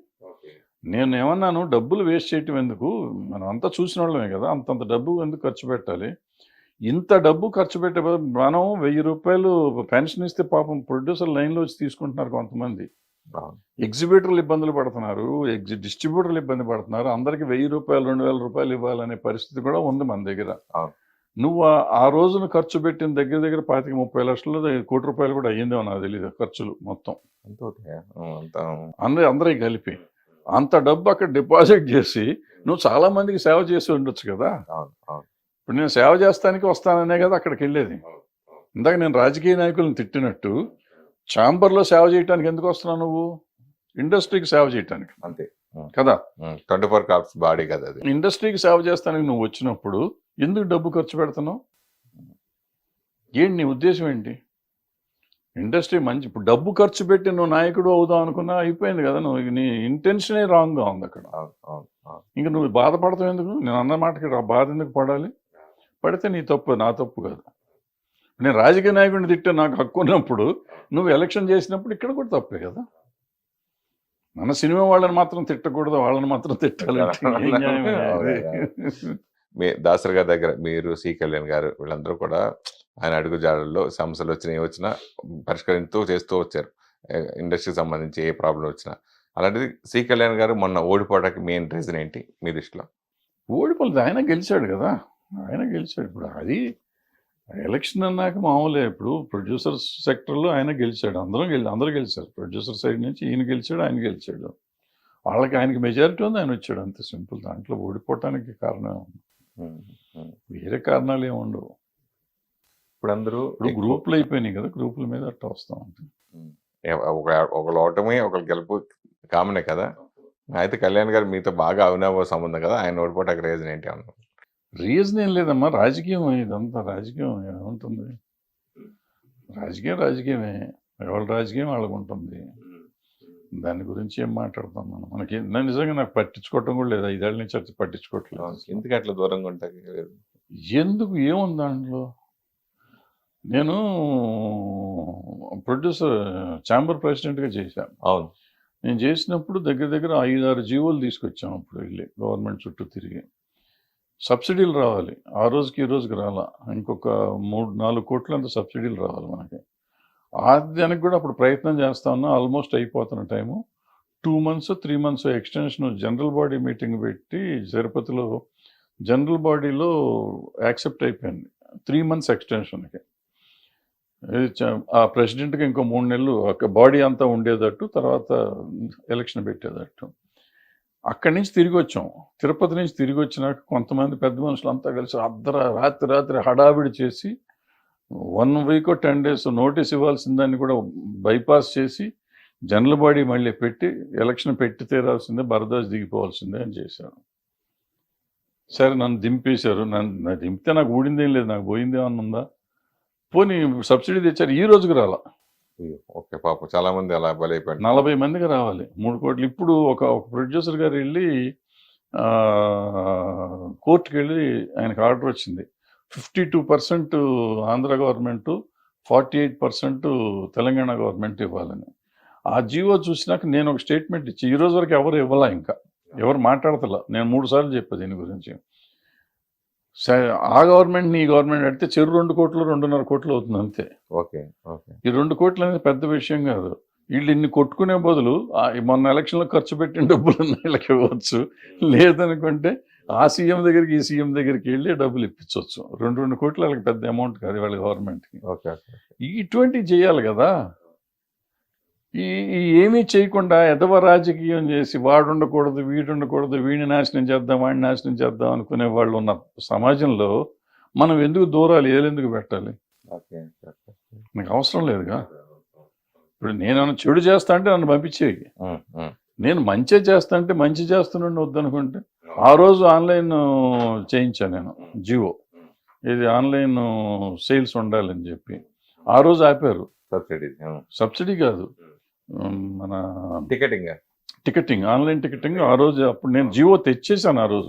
S2: నేను ఏమన్నాను, డబ్బులు వేస్ట్ చేయటం ఎందుకు? మనం అంతా చూసిన వాళ్ళమే కదా, అంతంత డబ్బు ఎందుకు ఖర్చు పెట్టాలి? ఇంత డబ్బు ఖర్చు పెట్టే మనం 1000 రూపాయలు పెన్షన్ ఇస్తే పాపం ప్రొడ్యూసర్ లైన్లో వచ్చి తీసుకుంటున్నారు కొంతమంది, ఎగ్జిబిటర్లు ఇబ్బందులు పడుతున్నారు, డిస్ట్రిబ్యూటర్లు ఇబ్బంది పడుతున్నారు, అందరికి 1000 రూపాయలు 2000 రూపాయలు ఇవ్వాలనే పరిస్థితి కూడా ఉంది మన దగ్గర. నువ్వు ఆ రోజున ఖర్చు పెట్టిన దగ్గర 25-30 లక్షలు, 1 కోటి రూపాయలు కూడా అయ్యిందేమో నాకు తెలియదు ఖర్చులు మొత్తం అందరికి కలిపి. అంత డబ్బు అక్కడ డిపాజిట్ చేసి నువ్వు చాలా మందికి సేవ చేసి ఉండొచ్చు కదా. ఇప్పుడు నేను సేవ చేస్తానికి వస్తాననే కదా అక్కడికి వెళ్ళేది. ఇందాక నేను రాజకీయ నాయకులను తిట్టినట్టు ఛాంబర్లో సేవ చేయడానికి ఎందుకు వస్తున్నావు? నువ్వు ఇండస్ట్రీకి సేవ చేయటానికి, అంతే కదా.
S3: 24 కార్ప్స్ బాడీ కదా అది.
S2: ఇండస్ట్రీకి సేవ చేస్తానికి నువ్వు వచ్చినప్పుడు ఎందుకు డబ్బు ఖర్చు పెడుతున్నావు? ఏంటి నీ ఉద్దేశం ఏంటి? ఇండస్ట్రీ మంచి, ఇప్పుడు డబ్బు ఖర్చు పెట్టి నువ్వు నాయకుడు అవుదాం అనుకున్నా అయిపోయింది కదా. నువ్వు నీ ఇంటెన్షనే రాంగ్గా ఉంది అక్కడ. ఇంకా నువ్వు బాధపడతావు ఎందుకు? నేను అన్న మాటకి బాధ ఎందుకు పడాలి? పడితే నీ తప్పు, నా తప్పు కాదు. నేను రాజకీయ నాయకుడిని తిట్టే నాకు హక్కు ఉన్నప్పుడు నువ్వు ఎలక్షన్ చేసినప్పుడు ఇక్కడ కూడా తప్పే కదా. మన సినిమా వాళ్ళని మాత్రం తిట్టకూడదు, వాళ్ళని మాత్రం తిట్టాలి.
S3: దాసరి గారి దగ్గర మీరు, సి కళ్యాణ్ గారు, వీళ్ళందరూ కూడా ఆయన అడుగుజాడల్లో సమస్యలు వచ్చినా పరిష్కరిస్తూ చేస్తూ వచ్చారు. ఇండస్ట్రీకి సంబంధించి ఏ ప్రాబ్లం వచ్చినా. అలాంటిది సి కళ్యాణ్ గారు మొన్న ఓడిపోవడానికి మెయిన్ రీజన్ ఏంటి మీ దృష్టిలో?
S2: ఓడిపోలేదు, ఆయన గెలిచాడు కదా, ఆయన గెలిచాడు. ఇప్పుడు అది ఎలక్షన్ అన్నాక మామూలే. ఇప్పుడు ప్రొడ్యూసర్ సెక్టర్లో ఆయన గెలిచాడు, అందరూ గెలిచారు. ప్రొడ్యూసర్ సైడ్ నుంచి ఈయన గెలిచాడు, ఆయన గెలిచాడు. వాళ్ళకి ఆయనకి మెజారిటీ ఉంది, ఆయన వచ్చాడు, అంత సింపుల్. దాంట్లో ఓడిపోవటానికి కారణం వేరే కారణాలు ఏమి ఉండవు.
S3: ఇప్పుడు అందరూ
S2: ఇప్పుడు గ్రూపులు అయిపోయినాయి కదా, గ్రూపుల మీద అట్లా వస్తూ ఉంటుంది.
S3: ఒకళ్ళు ఓటమి ఒకళ్ళు గెలుపు కామనే కదా. అయితే కళ్యాణ్ గారు మీతో బాగా అవినాభావ సంబంధం కదా, ఆయన ఓడిపోవటానికి రీజన్ ఏంటి అన్నారు?
S2: రీజన్ ఏం లేదమ్మా, రాజకీయం ఇదంతా రాజకీయం ఏముంటుంది, రాజకీయమే, ఎవరి రాజకీయం వాళ్ళకు ఉంటుంది. దాని గురించి ఏం మాట్లాడతాం మనం, మనకి నిజంగా నాకు పట్టించుకోవటం కూడా లేదు, 5 ఏళ్ళ నుంచి అట్లా పట్టించుకోవట్లేదు.
S3: ఎందుకు అట్లా దూరంగా ఉంటాయి?
S2: ఎందుకు, ఏముంది దాంట్లో? నేను ప్రొడ్యూసర్ ఛాంబర్ ప్రెసిడెంట్గా చేశాను.
S3: అవును,
S2: నేను చేసినప్పుడు దగ్గర దగ్గర 5-6 జీవోలు తీసుకొచ్చాం. అప్పుడు వెళ్ళి గవర్నమెంట్ చుట్టూ తిరిగి సబ్సిడీలు రావాలి, ఆ రోజుకి ఈ రోజుకి రాలా, ఇంకొక 3-4 కోట్ల అంత సబ్సిడీలు రావాలి మనకి. దానికి కూడా అప్పుడు ప్రయత్నం చేస్తా ఉన్నా, ఆల్మోస్ట్ అయిపోతున్న time. 2 months 3 months extension general body meeting పెట్టి తిరుపతిలో జనరల్ బాడీలో యాక్సెప్ట్ అయిపోయింది 3 months ఎక్స్టెన్షన్కి. ఆ ప్రెసిడెంట్కి ఇంకో 3 నెలలు బాడీ అంతా ఉండేటట్టు, తర్వాత ఎలక్షన్ పెట్టేటట్టు. అక్కడి నుంచి తిరిగి వచ్చాం, తిరుపతి నుంచి తిరిగి వచ్చినాక కొంతమంది పెద్ద మనుషులు అంతా కలిసి రాత్రి హడావిడి చేసి 1 week or 10 days నోటీస్ ఇవ్వాల్సిన దాన్ని కూడా బైపాస్ చేసి జనరల్ బాడీ మళ్ళీ పెట్టి ఎలక్షన్ పెట్టి తీరాల్సిందే, బరదాస్ దిగిపోవాల్సిందే అని చేశారు. సరే, నన్ను దింపేశారు. నన్ను దింపితే నాకు ఊడిందేం లేదు, నాకు పోయిందేమన్నా ఉందా? పోనీ సబ్సిడీ తెచ్చారు, ఈ రోజుకి రాలా.
S3: ఓకే, పాపం చాలా మంది అలా బలైపోయారు.
S2: 40 మందికి రావాలి 3 కోట్లు. ఇప్పుడు ఒక ప్రొడ్యూసర్ గారు వెళ్ళి కోర్టుకి వెళ్ళి ఆయనకు ఆర్డర్ వచ్చింది, 52% ఆంధ్ర గవర్నమెంట్, 48% తెలంగాణ గవర్నమెంట్ ఇవ్వాలని. ఆ జీవో చూసినాక నేను ఒక స్టేట్మెంట్ ఇచ్చి, ఈ రోజు వరకు ఎవరు ఇవ్వాలా, ఇంకా ఎవరు మాట్లాడతలా. నేను 3 సార్లు చెప్పా దీని గురించి. ఆ గవర్నమెంట్ ఈ గవర్నమెంట్ అడితే 2 కోట్లు 2.5 కోట్లు అవుతుంది అంతే.
S3: ఓకే,
S2: ఈ 2 కోట్లు అనేది పెద్ద విషయం కాదు. వీళ్ళు ఇన్ని కొట్టుకునే బదులు మొన్న ఎలక్షన్లో ఖర్చు పెట్టిన డబ్బులు వీళ్ళకి ఇవ్వచ్చు, లేదనుకుంటే ఆ సీఎం దగ్గరికి ఈ సీఎం దగ్గరికి వెళ్ళి డబ్బులు ఇప్పించవచ్చు. 2 కోట్లు వాళ్ళకి పెద్ద అమౌంట్ కాదు వాళ్ళ గవర్నమెంట్కి. ఇటువంటివి చేయాలి కదా. ఏమీ చేయకుండా ఎదవ రాజకీయం చేసి వాడు ఉండకూడదు వీడు ఉండకూడదు, వీడిని నాశనం చేద్దాం వాడిని నాశనం చేద్దాం అనుకునే వాళ్ళు ఉన్న సమాజంలో మనం ఎందుకు దూరాలు ఏలెందుకు పెట్టాలి? నాకు అవసరం లేదుగా. ఇప్పుడు నేను చెడు చేస్తా అంటే నన్ను పంపించేయి, నేను మంచి చేస్తా అంటే మంచి చేస్తున్నాను వద్దనుకుంటే. ఆ రోజు ఆన్లైన్ చేయించాను నేను జియో, ఇది ఆన్లైన్ సేల్స్ ఉండాలని చెప్పి. ఆ రోజు ఆపారు. సబ్సిడీ కాదు, మన టికెటింగ్, ఆన్లైన్ టికెటింగ్. ఆ రోజు అప్పుడు నేను జియో తెచ్చేసాను ఆ రోజు.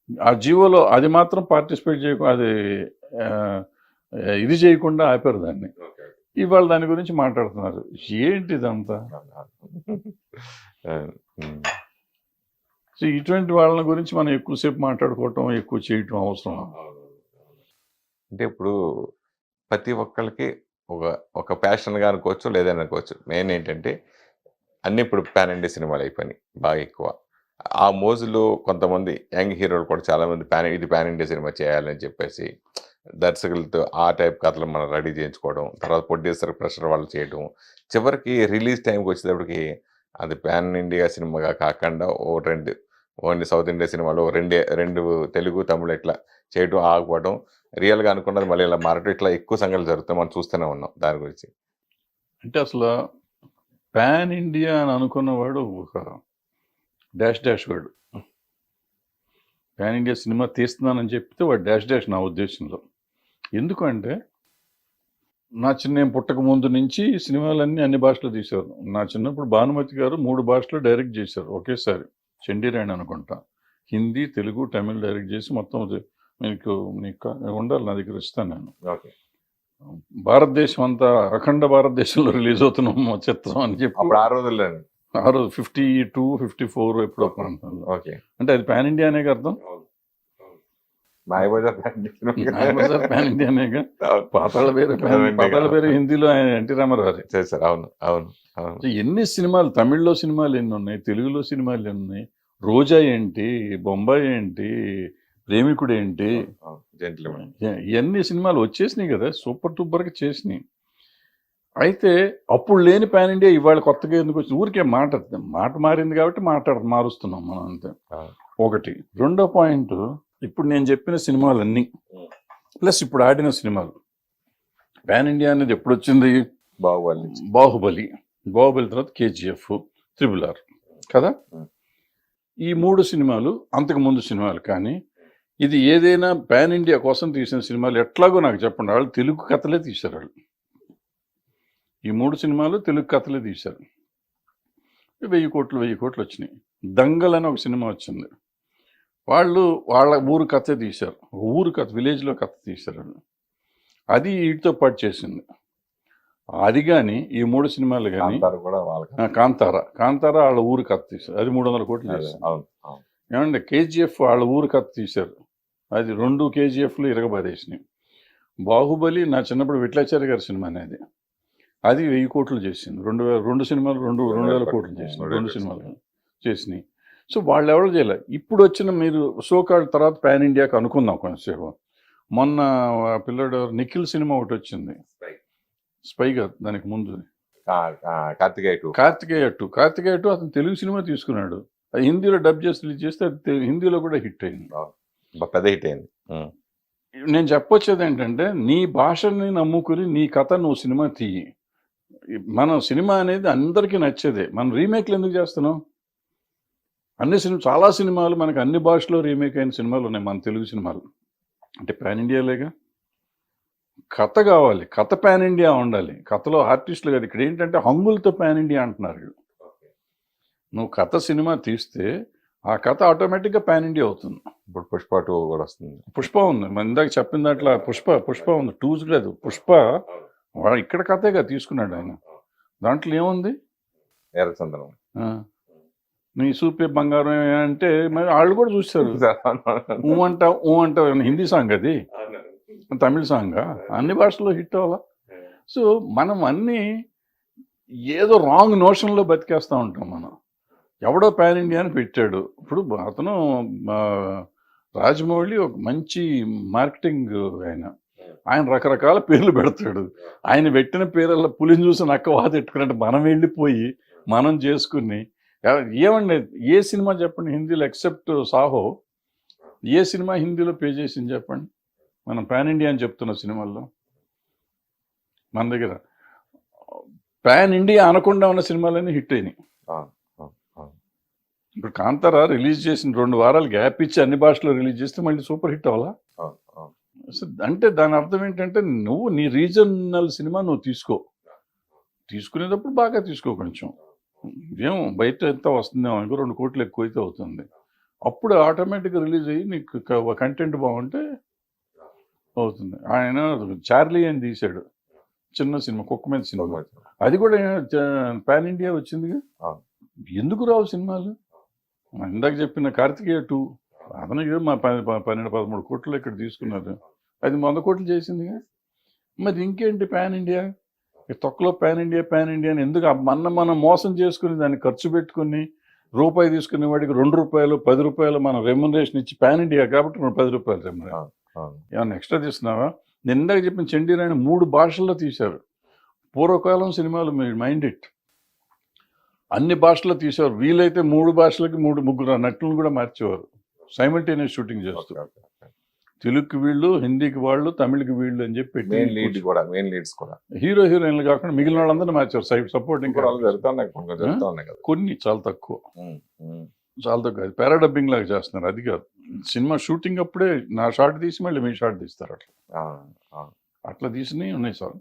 S2: ఆ జియోలో అది మాత్రం పార్టిసిపేట్ చేయకుండా, అది ఇది చేయకుండా ఆపారు దాన్ని. ఇవాళ దాని గురించి మాట్లాడుతున్నారు. ఏంటి ఇదంతా? సో ఇటువంటి వాళ్ళ గురించి మనం ఎక్కువసేపు మాట్లాడుకోవటం, ఎక్కువ చేయటం అవసరం.
S3: అంటే ఇప్పుడు ప్రతి ఒక్కరికి ఒక ప్యాషన్గా అనుకోవచ్చు, లేదని అనుకోవచ్చు. మెయిన్ ఏంటంటే అన్నీ ఇప్పుడు పాన్ ఇండియా సినిమాలు అయిపోయినాయి బాగా ఎక్కువ. ఆ మోజులో కొంతమంది యంగ్ హీరోలు కూడా చాలామంది ఇది పాన్ ఇండియా సినిమా చేయాలని చెప్పేసి దర్శకులతో ఆ టైప్ కథలు మనం రెడీ చేయించుకోవడం, తర్వాత ప్రొడ్యూసర్ ప్రెషర్ వాళ్ళు చేయడం, చివరికి రిలీజ్ టైంకి వచ్చేటప్పటికి అది పాన్ ఇండియా సినిమాగా కాకుండా ఓన్లీ సౌత్ ఇండియా సినిమాలో 2 తెలుగు తమిళ ఇట్లా చేయడం ఆగిపోవడం, రియల్గా అనుకున్నది మళ్ళీ ఇలా మారటం, ఇట్లా ఎక్కువ సంఘాలు జరుగుతాయి, మనం చూస్తూనే ఉన్నాం. దాని గురించి
S2: అంటే అసలు పాన్ ఇండియా అని అనుకున్నవాడు ఒక డాష్ వాడు. పాన్ ఇండియా సినిమా తీస్తున్నానని చెప్తే వాడు డాష్ నా ఉద్దేశంలో. ఎందుకంటే నేను పుట్టక ముందు నుంచి సినిమాలన్నీ అన్ని భాషలో తీశారు. నా చిన్నప్పుడు భానుమతి గారు 3 భాషలో డైరెక్ట్ చేశారు ఒకేసారి, చండీరాణి అనుకుంటా. హిందీ, తెలుగు, తమిళ్ డైరెక్ట్ చేసి మొత్తం నీకు ఉండాలి, నా దగ్గర ఇస్తాను నేను. భారతదేశం అంతా, అఖండ భారతదేశంలో రిలీజ్ అవుతున్నాం చిత్రం అని చెప్పి ఆ రోజు 52, 54 ఎప్పుడో ప్రాంతంలో. అంటే అది పాన్ ఇండియానే అర్థం. మాయాబజార్ పాన్ ఇండియానేగా. పాతాళ పేరు హిందీలో ఆయన ఎన్టీ రామారావు
S3: చేశారు. అవును.
S2: ఎన్ని సినిమాలు, తమిళ్లో సినిమాలు ఎన్ని ఉన్నాయి, తెలుగులో సినిమాలు ఎన్ని ఉన్నాయి, రోజా ఏంటి, బొంబాయి ఏంటి, ప్రేమికుడు ఏంటి, ఇవన్నీ సినిమాలు వచ్చేసినాయి కదా, సూపర్ డూపర్గా చేసినాయి. అయితే అప్పుడు లేని పాన్ ఇండియా ఇవాళ కొత్తగా ఎందుకు వచ్చి, ఊరికే మాట మారింది కాబట్టి మారుస్తున్నాం మనం అంతే. ఒకటి. రెండో పాయింట్, ఇప్పుడు నేను చెప్పిన సినిమాలన్నీ ప్లస్ ఇప్పుడు ఆడిన సినిమాలు పాన్ ఇండియా అనేది ఎప్పుడు వచ్చింది?
S3: బాహుబలి
S2: బాహుబలి తర్వాత కేజీఎఫ్, RRR కదా. ఈ 3 సినిమాలు అంతకు ముందు సినిమాలు. కానీ ఇది ఏదైనా పాన్ ఇండియా కోసం తీసిన సినిమాలు ఎట్లాగో నాకు చెప్పండి. వాళ్ళు తెలుగు కథలే తీశారు. వాళ్ళు ఈ 3 సినిమాలు తెలుగు కథలే తీశారు. 1000 కోట్లు వచ్చినాయి. దంగల్ అని ఒక సినిమా వచ్చింది. వాళ్ళు వాళ్ళ ఊరు కథే తీశారు. ఊరు కథ, విలేజ్లో కథ తీశారు వాళ్ళు. అది వీటితో పాటు చేసింది. అది కానీ ఈ 3 సినిమాలు కానీ కాంతారా వాళ్ళ ఊరు కథ తీశారు. అది 300 కోట్లు చేశారు. ఏమంటే కేజీఎఫ్ వాళ్ళ ఊరు కథ తీశారు. అది 2 కేజీఎఫ్లు ఇరగబాదేసినాయి. బాహుబలి నా చిన్నప్పుడు విఠలాచార్య గారి సినిమా అనేది, అది 1000 కోట్లు చేసింది. 2 సినిమాలు 2,000 కోట్లు చేసింది. 2 సినిమాలు చేసినాయి. సో వాళ్ళు ఎవరు చేయలే. ఇప్పుడు వచ్చిన మీరు సోకాల్ తర్వాత పాన్ ఇండియాకి అనుకుందాం కొంచెంసేపు. మొన్న పిల్లడు నిఖిల్ సినిమా ఒకటి వచ్చింది, స్పై కాదు, దానికి ముందు కార్తికేయ 2 అతను తెలుగు సినిమా తీసుకున్నాడు. అది హిందీలో డబ్ చేసి రిలీజ్ చేస్తే అది హిందీలో కూడా హిట్ అయింది,
S3: పెద్ద హిట్ అయింది.
S2: నేను చెప్పొచ్చేది ఏంటంటే, నీ భాషని నమ్ముకుని నీ కథ నువ్వు సినిమా తీయి. మన సినిమా అనేది అందరికీ నచ్చేదే. మనం రీమేక్లు ఎందుకు చేస్తున్నాం? చాలా సినిమాలు మనకు అన్ని భాషలో రీమేక్ అయిన సినిమాలు ఉన్నాయి మన తెలుగు సినిమాలు. అంటే పాన్ ఇండియాలేగా. కథ కావాలి, కథ పాన్ ఇండియా ఉండాలి. కథలో ఆర్టిస్టులు కాదు. ఇక్కడ ఏంటంటే హంగులతో పాన్ ఇండియా అంటున్నారు. నువ్వు కథ సినిమా తీస్తే ఆ కథ ఆటోమేటిక్గా పాన్ ఇండియా అవుతుంది.
S3: ఇప్పుడు పుష్ప 2 కూడా వస్తుంది.
S2: పుష్ప ఉంది, మన ఇందాక చెప్పిన దాంట్లో పుష్ప ఉంది. 2 లేదు, పుష్ప ఇక్కడ కథేగా తీసుకున్నాడు ఆయన. దాంట్లో ఏముంది?
S3: ఎర్రచందనం,
S2: నీ సూపే బంగారం అంటే మరి వాళ్ళు కూడా చూస్తారు. ఊ అంటావు హిందీ సాంగ్, అది తమిళ సాంగ్, అన్ని భాషల్లో హిట్ అవ్వాలా. సో మనం అన్నీ ఏదో రాంగ్ నోషన్లో బతికేస్తూ ఉంటాం. మనం ఎవడో పాన్ ఇండియా అని పెట్టాడు. ఇప్పుడు అతను రాజమౌళి ఒక మంచి మార్కెటింగ్ ఆయన రకరకాల పేర్లు పెడతాడు. ఆయన పెట్టిన పేర్ల పులిని చూసి నక్క వాత పెట్టుకున్నట్టు మనం వెళ్ళిపోయి మనం చేసుకుని ఏమండి, ఏ సినిమా చెప్పండి హిందీలో ఎక్సెప్ట్ సాహో, ఏ సినిమా హిందీలో పే చేసింది చెప్పండి? మనం పాన్ ఇండియా అని చెప్తున్న సినిమాల్లో మన దగ్గర పాన్ ఇండియా అనకుండా ఉన్న సినిమాలన్నీ హిట్ అయినాయి. ఇప్పుడు కాంతారా రిలీజ్ చేసిన 2 వారాలు గ్యాప్ ఇచ్చి అన్ని భాషలో రిలీజ్ చేస్తే మళ్ళీ సూపర్ హిట్ అవ్వాలా? అంటే దాని అర్థం ఏంటంటే, నువ్వు నీ రీజనల్ సినిమా నువ్వు తీసుకునేటప్పుడు బాగా తీసుకో. కొంచెం ఏమో బయట ఎంత వస్తుందేమో అనుకో, 2 కోట్లు ఎక్కువ అయితే అవుతుంది. అప్పుడు ఆటోమేటిక్గా రిలీజ్ అయ్యి నీకు కంటెంట్ బాగుంటే అవుతుంది. ఆయన చార్లీ అని తీశాడు, చిన్న సినిమా, కుక్క మీద సినిమా. అది కూడా పాన్ ఇండియా వచ్చిందిగా. ఎందుకు రావు సినిమాలు? ఇందాక చెప్పిన కార్తికేయ 2 అతనికి మా 12-13 కోట్లు ఇక్కడ తీసుకున్నారు. అది 100 కోట్లు చేసిందిగా. మరి ఇంకేంటి పాన్ ఇండియా? తొక్కలో పాన్ ఇండియా అని ఎందుకు? మనం మోసం చేసుకుని దాన్ని ఖర్చు పెట్టుకుని రూపాయి తీసుకునే వాడికి ₹2, ₹10 మనం రెమ్యునరేషన్ ఇచ్చి, పాన్ ఇండియా కాబట్టి ₹10 రెమ్యునరేషన్. ఏమన్నా ఎక్స్ట్రా తీస్తున్నావా? నేను ఇందాక చెప్పిన చండీరాణి 3 భాషల్లో తీశారు. పూర్వకాలం సినిమాలు మీరు మైండ్ ఇట్, అన్ని భాషల్లో తీసేవారు. వీలైతే 3 భాషలకి 3-3 నటులను కూడా మార్చేవారు, సైమల్టేనియస్ షూటింగ్ చేస్తూ. తెలుగుకి వీళ్ళు, హిందీకి వాళ్ళు, తమిళకి వీళ్ళు అని చెప్పి హీరో హీరోయిన్లు కాకుండా మిగిలిన వాళ్ళందరూ మార్చారు. సపోర్టింగ్ కొన్ని చాలా తక్కువ. అది పారాడబ్బింగ్ లాగా చేస్తున్నారు. అది కాదు, సినిమా షూటింగ్ అప్పుడే నా షార్ట్ తీసి మళ్ళీ మీ షార్ట్ తీస్తారు. అట్లా తీసినవి ఉన్నాయి సార్.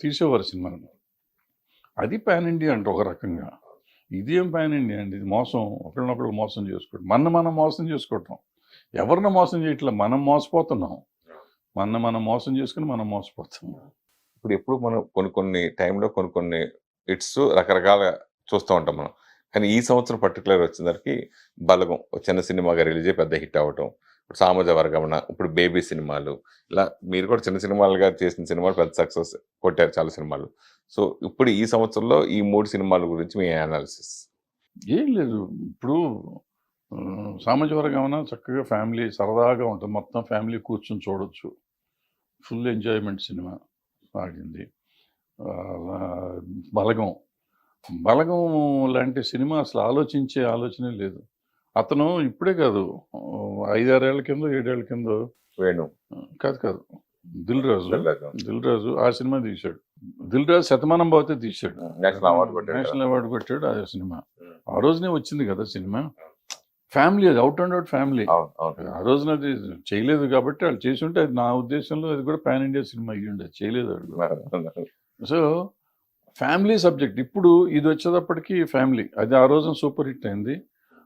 S2: తీసేవారు సినిమాని. అది పాన్ ఇండియా అంటే ఒక రకంగా. ఇదేం పాన్ ఇండియా అండి? ఇది మోసం, ఒకరినొకరు మోసం చేసుకోవడం. మనం మోసం చేసుకోవటం. ఎవరిని మోసం చేయట్లా, మనం మోసపోతున్నాం. మనం మోసం చేసుకుని మనం మోసపోతున్నాం.
S3: ఇప్పుడు మనం కొన్ని టైంలో కొన్ని హిట్స్ రకరకాల చూస్తూ ఉంటాం మనం. కానీ ఈ సంవత్సరం పర్టికులర్ వచ్చేసరికి బలగం చిన్న సినిమాగా రిలీజ్ అయ్యి పెద్ద హిట్ అవ్వటం, ఇప్పుడు సామాజ వర్గమన, ఇప్పుడు బేబీ సినిమాలు, ఇలా మీరు కూడా చిన్న సినిమాలుగా చేసిన సినిమాలు పెద్ద సక్సెస్ కొట్టారు చాలా సినిమాలు. సో ఇప్పుడు ఈ సంవత్సరంలో ఈ 3 సినిమాల గురించి మీ అనాలిసిస్?
S2: ఏం లేదు, ఇప్పుడు సామాజ వర్గమన చక్కగా ఫ్యామిలీ సరదాగా ఉంటుంది. మొత్తం ఫ్యామిలీ కూర్చొని చూడొచ్చు. ఫుల్ ఎంజాయ్మెంట్ సినిమా ఆడింది. బలగం లాంటి సినిమా అసలు ఆలోచనే లేదు. అతను ఇప్పుడే కాదు, 5-6 ఏళ్ల కింద 7 ఏళ్ల కింద
S3: వేణు
S2: కాదు దిల్ రాజు ఆ సినిమా తీశాడు. దిల్ రాజు శతమానం భవతే తీశాడు,
S3: నేషనల్ అవార్డు కొట్టాడు.
S2: నేషనల్ అవార్డు కొట్టాడు. అదే సినిమా ఆ రోజునే వచ్చింది కదా సినిమా. ఫ్యామిలీ, అది అవుట్ అండ్ అవుట్ ఫ్యామిలీ. ఆ రోజున అది చేయలేదు కాబట్టి వాళ్ళు చేసి ఉంటే అది నా ఉద్దేశంలో అది కూడా పాన్ ఇండియా సినిమా అయ్యి ఉండేది. చేయలేదు వాళ్ళు. So family subject. ఇప్పుడు ఇది వచ్చేటప్పటికి ఫ్యామిలీ, అది ఆ రోజున సూపర్ హిట్ అయింది.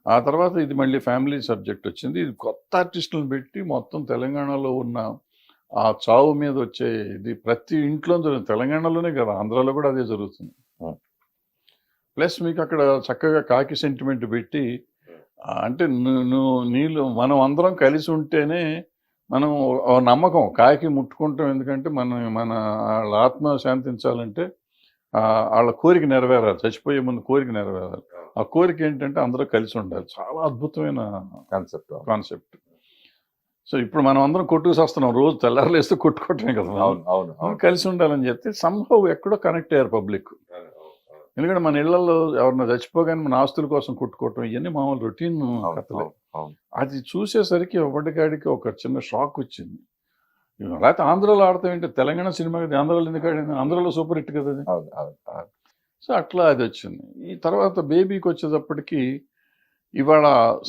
S2: ఆ తర్వాత ఇది మళ్ళీ ఫ్యామిలీ సబ్జెక్ట్ వచ్చింది. ఇది కొత్త ఆర్టిస్టులను పెట్టి మొత్తం తెలంగాణలో ఉన్న ఆ చావు మీద వచ్చే ఇది ప్రతి ఇంట్లో జరుగుతుంది. తెలంగాణలోనే కదా, ఆంధ్రాలో కూడా అదే జరుగుతుంది. ప్లస్ మీకు అక్కడ చక్కగా కాకి సెంటిమెంట్ పెట్టి అంటే నీళ్ళు మనం అందరం కలిసి ఉంటేనే మనం నమ్మకం కాకి ముట్టుకుంటాం. ఎందుకంటే మన వాళ్ళ ఆత్మ శాంతించాలంటే వాళ్ళ కోరిక నెరవేరాలి, చచ్చిపోయే ముందు కోరిక నెరవేరాలి. ఆ కోరిక ఏంటంటే అందరూ కలిసి ఉండాలి. చాలా అద్భుతమైన కాన్సెప్ట్. సో ఇప్పుడు మనం అందరం కొట్టుకు వస్తున్నాం, రోజు తెల్లారలేస్తే కొట్టుకోవటమే కదా. కలిసి ఉండాలని చెప్తే సంభవ్ ఎక్కడో కనెక్ట్ అయ్యారు పబ్లిక్. ఎందుకంటే మన ఇళ్లలో ఎవరన్నా చచ్చిపోగానే మన ఆస్తుల కోసం కొట్టుకోవటం ఇవన్నీ మామూలు రొటీన్ కథలే. అది చూసేసరికి ఒకటికాడికి ఒక చిన్న షాక్ వచ్చింది. లేకపోతే ఆంధ్రాలో ఆడతాం ఏంటి, తెలంగాణ సినిమా కదా, ఆంధ్రాలో ఎందుకు ఆడింది, ఆంధ్రాలో సూపర్ హిట్ కదా అది. సో అట్లా అది వచ్చింది. ఈ తర్వాత బేబీకి వచ్చేటప్పటికి ఇవాళ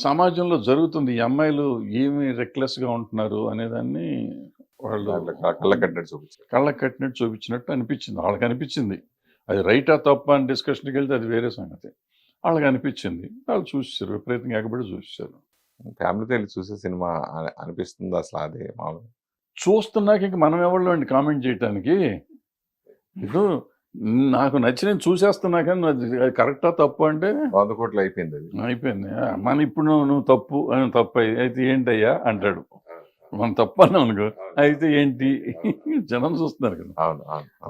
S2: సమాజంలో జరుగుతుంది, ఈ అమ్మాయిలు ఏమి రెక్లెస్గా ఉంటున్నారు అనేదాన్ని వాళ్ళు కళ్ళకు కట్టినట్టు చూపించినట్టు అనిపించింది. వాళ్ళకి అనిపించింది. అది రైటా తప్ప అని డిస్కషన్కి వెళ్తే అది వేరే సంగతి. వాళ్ళకి అనిపించింది, వాళ్ళు చూసారు, విపరీతంగా ఎగబడి చూసారు.
S3: ఫ్యామిలీతో వెళ్ళి చూసే సినిమా అనిపిస్తుంది అసలు. అదే మామూలు
S2: చూస్తున్నాక ఇంక మనం ఎవరు అండి కామెంట్ చేయటానికి. ఇప్పుడు నాకు నచ్చి నేను చూసేస్తున్నా కానీ అది కరెక్టా తప్పు అంటే
S3: 100 కోట్లు అయిపోయింది.
S2: అయిపోయింది. మన ఇప్పుడు నువ్వు తప్పు తప్పు అయితే ఏంటయ్యా అంటాడు. మనం తప్పు అన్నాం అనుకో, అయితే ఏంటి, జనం చూస్తున్నారు కదా.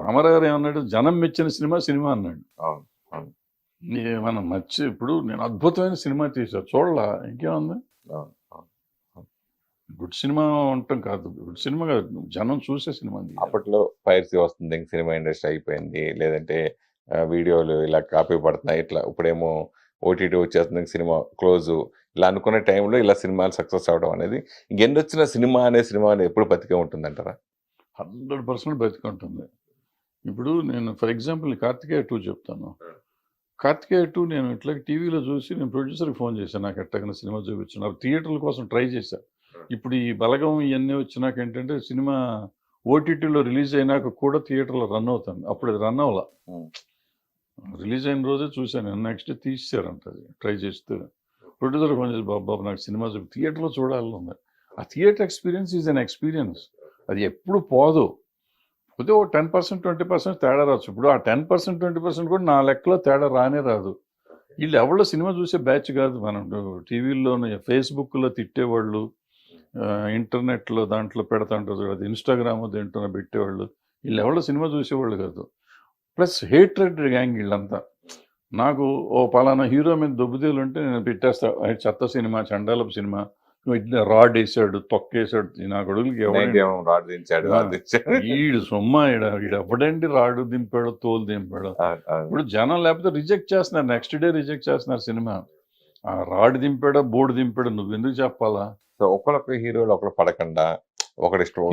S2: రామారావు ఏమన్నాడు, జనం మెచ్చిన సినిమా అన్నాడు. మనం ఇప్పుడు నేను అద్భుతమైన సినిమా తీసా చూడలా, ఇంకేముంది. గుడ్ సినిమా ఉండటం కాదు, గుడ్ సినిమా కాదు, జనం చూసే సినిమా.
S3: అప్పట్లో పైరసీ వస్తుంది, సినిమా ఇండస్ట్రీ అయిపోయింది, లేదంటే వీడియోలు ఇలా కాపీ పడుతున్నాయి, ఇట్లా ఇప్పుడేమో ఓటీటీ వచ్చేస్తుంది, సినిమా క్లోజు, ఇలా అనుకునే టైంలో ఇలా సినిమాలు సక్సెస్ అవ్వడం అనేది ఇంకెందొచ్చిన సినిమా అనేది ఎప్పుడు బతికే ఉంటుందంటారా?
S2: 100% బతికే ఉంటుంది. ఇప్పుడు నేను ఫర్ ఎగ్జాంపుల్ కార్తికేయ 2 చెప్తాను. కార్తికేయ 2 నేను ఇట్లా టీవీలో చూసి నేను ప్రొడ్యూసర్కి ఫోన్ చేశాను, నాకు ఎట్టగిన సినిమా చూపించాను. థియేటర్ల కోసం ట్రై చేశాను. ఇప్పుడు ఈ బలగం ఇవన్నీ వచ్చినాక ఏంటంటే సినిమా ఓటీటీలో రిలీజ్ అయినాక కూడా థియేటర్లో రన్ అవుతుంది. అప్పుడు అది రన్ అవ్వాల, రిలీజ్ అయిన రోజే చూశాను. నెక్స్ట్ డే తీసారంట. అది ట్రై చేస్తే ప్రొడ్యూసర్ ఫోన్ చేసి, బాబు నాకు సినిమా థియేటర్లో చూడాలని ఉంది. ఆ theatre experience is an experience. అది ఎప్పుడు పోదు. పోతే ఓ 10% 20% తేడా రావచ్చు. ఇప్పుడు ఆ 10% 20% కూడా నా లెక్కలో తేడా రానే రాదు. వీళ్ళు ఎవరో సినిమా చూసే బ్యాచ్ కాదు. మనం టీవీల్లోనే ఫేస్బుక్లో తిట్టేవాళ్ళు, ఇంటర్నెట్లో దాంట్లో పెడతాంటారు, అది ఇన్స్టాగ్రామ్ దేంట్లో పెట్టేవాళ్ళు, వీళ్ళు ఎవరో సినిమా చూసేవాళ్ళు కాదు. ప్లస్ హేట్రెడ్ గ్యాంగ్ వీళ్ళంతా. నాకు ఓ పలానా హీరో మీద దొబ్బుదేలు ఉంటే నేను పెట్టేస్తా, చెత్త సినిమా, చండాలపు సినిమా, ఇట్లా రాడ్ వేసాడు, తొక్కేసాడు, నా కొడుకులకి ఈడు సొమ్మ, ఈడు ఎప్పుడండి రాడు దింపాడు, తోలు దింపాడు. ఇప్పుడు జనం లేకపోతే రిజెక్ట్ చేస్తున్నారు, నెక్స్ట్ డే రిజెక్ట్ చేస్తున్నారు సినిమా. ఆ రాడ్ దింపాడా బోర్డు దింపాడు నువ్వు ఎందుకు చెప్పాలా?
S3: సో ఒకళ్ళొక హీరోలు ఒకళ్ళు పడకుండా ఒకటి ఇష్టం,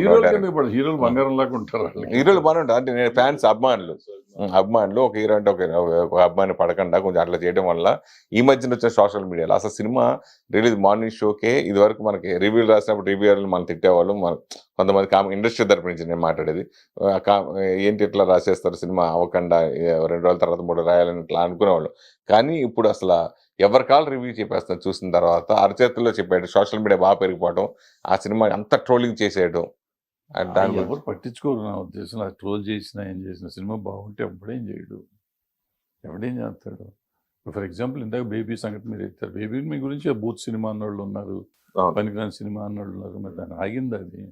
S2: హీరోలు బంగారం లాగా ఉంటారు.
S3: హీరోలు బాగానే ఉంటారు అంటే నేను ఫ్యాన్స్ అభిమానులు ఒక హీరో అంటే ఒక అభిమాని పడకుండా కొంచెం అట్లా చేయడం వల్ల ఈ మధ్యన వచ్చిన సోషల్ మీడియాలో అసలు సినిమా రిలీజ్ మార్నింగ్ షోకే ఇది వరకు మనకి రివ్యూలు రాసినప్పుడు రివ్యూలు మనం తిట్టేవాళ్ళు, కొంతమంది ఇండస్ట్రీ తరపు నుంచి నేను మాట్లాడేది, ఏంటి ఇట్లా రాసేస్తారు సినిమా అవ్వకుండా 2 రోజుల తర్వాత 3 రాయాలని ఇట్లా అనుకునేవాళ్ళు. కానీ ఇప్పుడు అసలు ఎవరి కాల్ రివ్యూ చెప్పేస్తాను చూసిన తర్వాత, అరచేతుల్లో చెప్పాడు, సోషల్ మీడియా బాగా పెరిగిపోవడం, ఆ సినిమా అంత ట్రోలింగ్ చేసేయడం,
S2: దాన్ని ఎవరు పట్టించుకోరు నా ఉద్దేశం. అది ట్రోల్ చేసినా ఏం చేసిన సినిమా బాగుంటే ఎవడేం చేయడు, ఎవడేం చేస్తాడు. ఫర్ ఎగ్జాంపుల్ ఇందాక బేబీ సంగతి మీరు ఎత్తారు. బేబీ మీ గురించి బూత్ సినిమా అన్నోళ్ళు ఉన్నారు, పనికిరాని సినిమా అన్నోళ్ళు ఉన్నారు. మరి దాన్ని ఆగింది, అది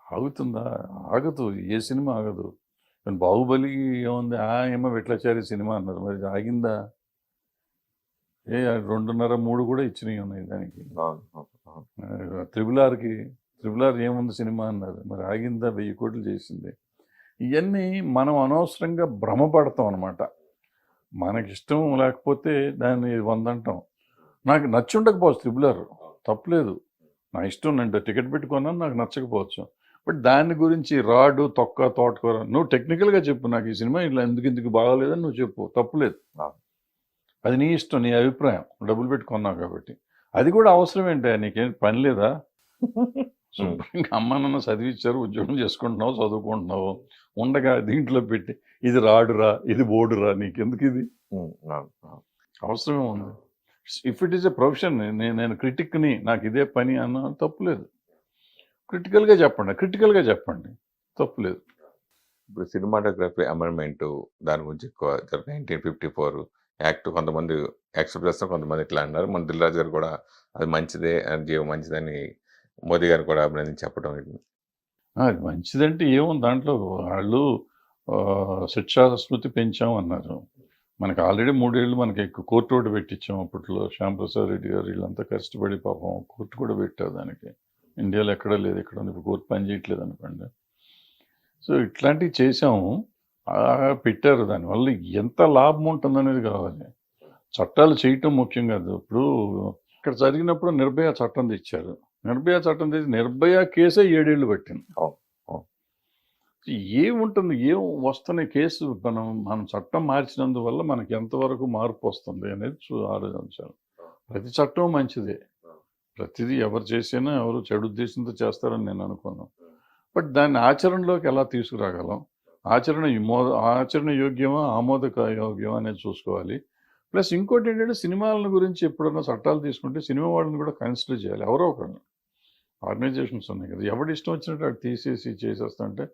S2: ఆగుతుందా? ఆగదు, ఏ సినిమా ఆగదు. బాహుబలి ఏముంది, ఏమో విట్లాచారి సినిమా అన్నారు, మరి ఆగిందా? 2.5-3 కూడా ఇచ్చినవి ఉన్నాయి దానికి. త్రిబుల్ ఆర్ ఏముంది సినిమా అన్నారు, మరి ఆగిందా? 1000 కోట్లు చేసింది. ఇవన్నీ మనం అనవసరంగా భ్రమపడతాం అనమాట. మనకిష్టం లేకపోతే దాన్ని 100 అంటాం. నాకు నచ్చి ఉండకపోవచ్చు త్రిబుల్ ఆర్, తప్పలేదు, నా ఇష్టం, నేను టికెట్ పెట్టుకున్నాను, నాకు నచ్చకపోవచ్చు. బట్ దాని గురించి రాడు తొక్క తోటకూర నువ్వు టెక్నికల్గా చెప్పు, నాకు ఈ సినిమా ఇలా ఎందుకు బాగాలేదని నువ్వు చెప్పు, తప్పులేదు. అది నీ ఇష్టం, నీ అభిప్రాయం, డబ్బులు పెట్టి కొన్నావు కాబట్టి. అది కూడా అవసరం ఏంటి, నీకేం పని లేదా? శుభ్రంగా అమ్మ నాన్న చదివించారు, ఉద్యోగం చేసుకుంటున్నావు, చదువుకుంటున్నావు, ఉండగా దీంట్లో పెట్టి ఇది రాడురా ఇది బోర్డురా, నీకెందుకు ఇది అవసరమే ఉంది? If it is a profession, నేను క్రిటిక్ని, నాకు ఇదే పని అన్న తప్పులేదు. క్రిటికల్గా చెప్పండి, తప్పులేదు.
S3: ఇప్పుడు సినిమాటోగ్రఫీ అమెండ్మెంట్ దాని గురించి ఎక్కువ 1954 యాక్ట్ కొంతమంది యాక్సెప్ట్ చేస్తారు, కొంతమంది ఇట్లా అన్నారు. మన దిల్ రాజు గారు కూడా అది మంచిదే, అది జీవం మంచిదని మోదీ గారు కూడా అభినందించి చెప్పడం.
S2: అది మంచిదంటే ఏముంది దాంట్లో, వాళ్ళు శిక్షా స్మృతి పెంచాం అన్నారు. మనకు ఆల్రెడీ 3 ఏళ్ళు మనకి ఎక్కువ కోర్టు కూడా పెట్టించాం. అప్పట్లో శ్యాంప్రసాద్ రెడ్డి గారు వీళ్ళంతా కష్టపడి పాపం కోర్టు కూడా పెట్టారు దానికి. ఇండియాలో ఎక్కడా లేదు, ఇక్కడ ఇప్పుడు కోర్టు పని చేయట్లేదు అనుకోండి. సో ఇట్లాంటివి చేసాము, పెట్టారు. దానివల్ల ఎంత లాభం ఉంటుందనేది కావాలి. చట్టాలు చేయటం ముఖ్యం కాదు. ఇప్పుడు ఇక్కడ జరిగినప్పుడు నిర్భయ చట్టం తెచ్చారు. నిర్భయ చట్టం తెచ్చి నిర్భయ కేసే 7 ఏళ్ళు పట్టింది. ఏముంటుంది, ఏం వస్తున్న కేసు, మనం చట్టం మార్చినందువల్ల మనకి ఎంతవరకు మార్పు వస్తుంది అనేది ఆలోచించాలి. ప్రతి చట్టం మంచిదే, ప్రతిదీ ఎవరు చేసినా ఎవరు చెడు ఉద్దేశంతో చేస్తారని నేను అనుకోను. బట్ దాన్ని ఆచరణలోకి ఎలా తీసుకురాగలం, ఆచరణ యోగ్యమా ఆమోదక యోగ్యమా అనేది చూసుకోవాలి. ప్లస్ ఇంకోటి ఏంటంటే, సినిమాల గురించి ఎప్పుడన్నా చట్టాలు తీసుకుంటే సినిమా వాళ్ళని కూడా కన్సిడర్ చేయాలి. ఎవరో ఒకరిని, ఆర్గనైజేషన్స్ ఉన్నాయి కదా, ఎవరి ఇష్టం వచ్చినట్టు అటు తీసేసి చేసేస్తుంటే.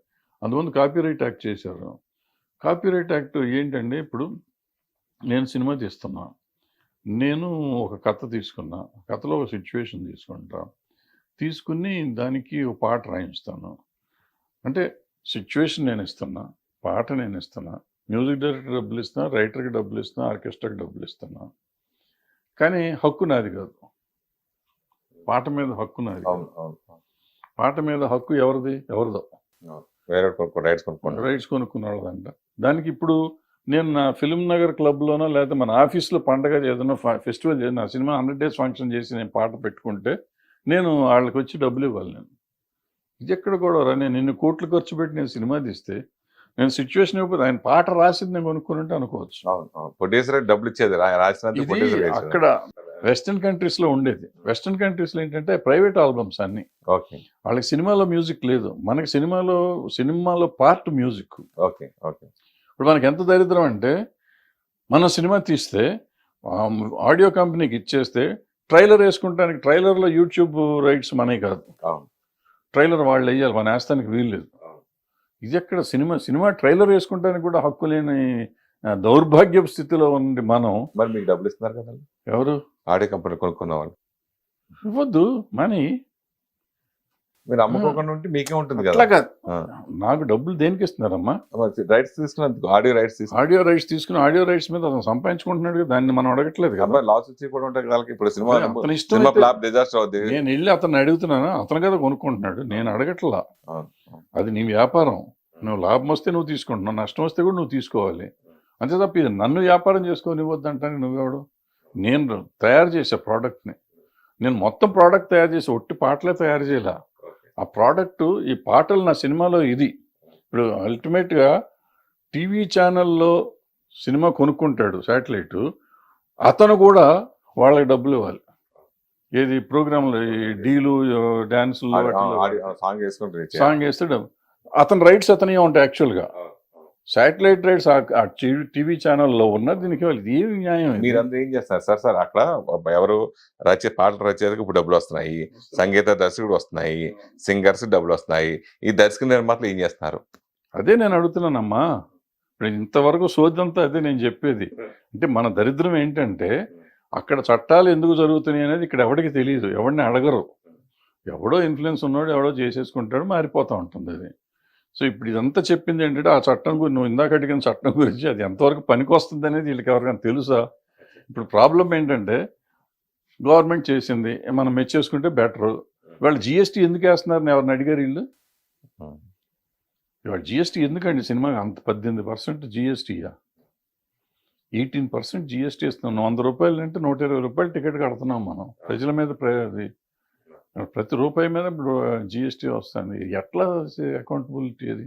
S2: అందువల్ల కాపీరైట్ యాక్ట్ చేశారు. కాపీరైట్ యాక్ట్ ఏంటంటే, ఇప్పుడు నేను సినిమా తీస్తున్నా, నేను ఒక కథ తీసుకున్నా, కథలో ఒక సిచ్యువేషన్ తీసుకుంటా, తీసుకుని దానికి ఒక పాట రాయిస్తాను. అంటే సిచ్యువేషన్ నేను ఇస్తున్నా, పాట నేను ఇస్తున్నా, మ్యూజిక్ డైరెక్టర్ డబ్బులు ఇస్తున్నా, రైటర్కి డబ్బులు ఇస్తున్నా, ఆర్కెస్ట్రాకి డబ్బులు ఇస్తున్నా. కానీ హక్కు నాది కాదు, పాట మీద హక్కు నాది. పాట మీద హక్కు ఎవరిదో రైట్స్ కొనుక్కున్న వాళ్ళదంట. దానికి ఇప్పుడు నేను నా ఫిల్మ్ నగర్ క్లబ్లోనో లేకపోతే మన ఆఫీస్లో పండగ ఏదైనా ఫెస్టివల్ చేసి నా సినిమా 100 days ఫంక్షన్ చేసి నేను పాట పెట్టుకుంటే నేను వాళ్ళకి వచ్చి డబ్బులు ఇవ్వాలి. నేను ఇది ఎక్కడ కూడా నేను ఇన్ని కోట్లు ఖర్చు పెట్టి నేను సినిమా తీస్తే నేను సిచ్యువేషన్ ఇవ్వకపోతే ఆయన పాట రాసింది నేను కొనుక్కుంటే అనుకోవచ్చు.
S3: డబ్బులు ఇచ్చేది
S2: అక్కడ వెస్టర్న్ కంట్రీస్లో ఉండేది. వెస్టర్న్ కంట్రీస్లో ఏంటంటే ప్రైవేట్ ఆల్బమ్స్ అన్ని, వాళ్ళకి సినిమాలో మ్యూజిక్ లేదు. మనకి సినిమాలో పార్ట్ మ్యూజిక్. ఇప్పుడు మనకి ఎంత దరిద్రం అంటే, మన సినిమా తీస్తే ఆడియో కంపెనీకి ఇచ్చేస్తే ట్రైలర్ వేసుకుంటానికి, ట్రైలర్లో యూట్యూబ్ రైట్స్ మనవి కాదు, ట్రైలర్ వాళ్ళు వేయాలి, మన వేస్తానికి వీలు లేదు. ఇది ఎక్కడ సినిమా ట్రైలర్ వేసుకుంటానికి కూడా హక్కు లేని దౌర్భాగ్యపు స్థితిలో ఉంది మనం.
S3: మరి మీకు డబ్బులు ఇస్తున్నారు కదా
S2: ఎవరు?
S3: ఆడియో కంపెనీ కొనుక్కున్న వాళ్ళు
S2: ఇవ్వద్దు మనీ.
S3: మీరు అమ్ముకోకుండా ఉంటే మీకే ఉంటుంది కదా.
S2: అట్లా కాదు, నాకు డబ్బులు దేనికి ఇస్తున్నారమ్మా?
S3: రైట్స్ తీసుకున్నందుకు, ఆడియో రైట్స్ తీసుకుని ఆడియో రైట్స్ మీద అతను సంపాదించుకుంటున్నాడు కదా, దాన్ని మనం అడగట్లేదు కదా. లాస్ వచ్చి కూడా ఉంటాయి కదా. ఇప్పుడు
S2: నేను వెళ్ళి అతను అడుగుతున్నాను, అతను కదా కొనుక్కుంటున్నాడు, నేను అడగట్లా. అది నీ వ్యాపారం, నువ్వు లాభం వస్తే నువ్వు తీసుకుంటున్నావు, నష్టం వస్తే కూడా నువ్వు తీసుకోవాలి. అంతే తప్ప ఇది నన్ను వ్యాపారం చేసుకోనివ్వద్దంటాను. నువ్వెవడు? నేను తయారు చేసే ప్రోడక్ట్ని, నేను మొత్తం ప్రోడక్ట్ తయారు చేసి ఒట్టి పాటలే తయారు చేయలే. ఆ ప్రోడక్టు, ఈ పాటలు నా సినిమాలో ఇది. ఇప్పుడు అల్టిమేట్గా టీవీ ఛానల్లో సినిమా కొనుక్కుంటాడు శాటిలైట్, అతను కూడా వాళ్ళకి డబ్బులు ఇవ్వాలి. ఏది ప్రోగ్రాంలు, డీలు, డ్యాన్సులు, సాంగ్ వేస్తే డబ్బు, అతని రైట్స్ అతనే ఉంటాయి. యాక్చువల్గా శాటిలైట్ రైట్స్ ఆ టీవీ ఛానల్లో ఉన్న దీనికి ఇది ఏమి న్యాయం?
S3: మీరందరూ ఏం చేస్తారు సార్? అక్కడ ఎవరు పాటలు రచయితకు ఇప్పుడు డబ్బులు వస్తున్నాయి, సంగీత దర్శకుడు వస్తున్నాయి, సింగర్స్ డబ్బులు వస్తున్నాయి, ఈ దర్శక నిర్మాతలు ఏం చేస్తున్నారు?
S2: అదే నేను అడుగుతున్నానమ్మా. ఇప్పుడు ఇంతవరకు సోదంతా అదే నేను చెప్పేది. అంటే మన దరిద్రం ఏంటంటే, అక్కడ చట్టాలు ఎందుకు జరుగుతున్నాయి అనేది ఇక్కడ ఎవరికి తెలియదు, ఎవరిని అడగరు. ఎవడో ఇన్ఫ్లుయెన్స్ ఉన్నాడు, ఎవడో చేసేసుకుంటాడు, మారిపోతూ ఉంటుంది అది. సో ఇప్పుడు ఇదంతా చెప్పింది ఏంటంటే, ఆ చట్టం గురించి, నువ్వు ఇందాక అడిగిన చట్టం గురించి, అది ఎంతవరకు పనికి వస్తుంది అనేది వీళ్ళకి ఎవరికైనా తెలుసా? ఇప్పుడు ప్రాబ్లం ఏంటంటే, గవర్నమెంట్ చేసింది మనం మెచ్చేసుకుంటే బెటరు. వాళ్ళు జిఎస్టీ ఎందుకు వేస్తున్నారని ఎవరిని అడిగారు వీళ్ళు? ఇవాళ జిఎస్టీ ఎందుకండి సినిమాకి అంత 18% జిఎస్టీయా? 18% జిఎస్టీ ఇస్తున్నాం. 100 రూపాయలు అంటే 120 రూపాయలు టికెట్ కడుతున్నాం మనం ప్రజల మీద. ప్రతి రూపాయి మీద ఇప్పుడు జిఎస్టీ వస్తుంది. ఎట్లా అకౌంటబిలిటీ అది?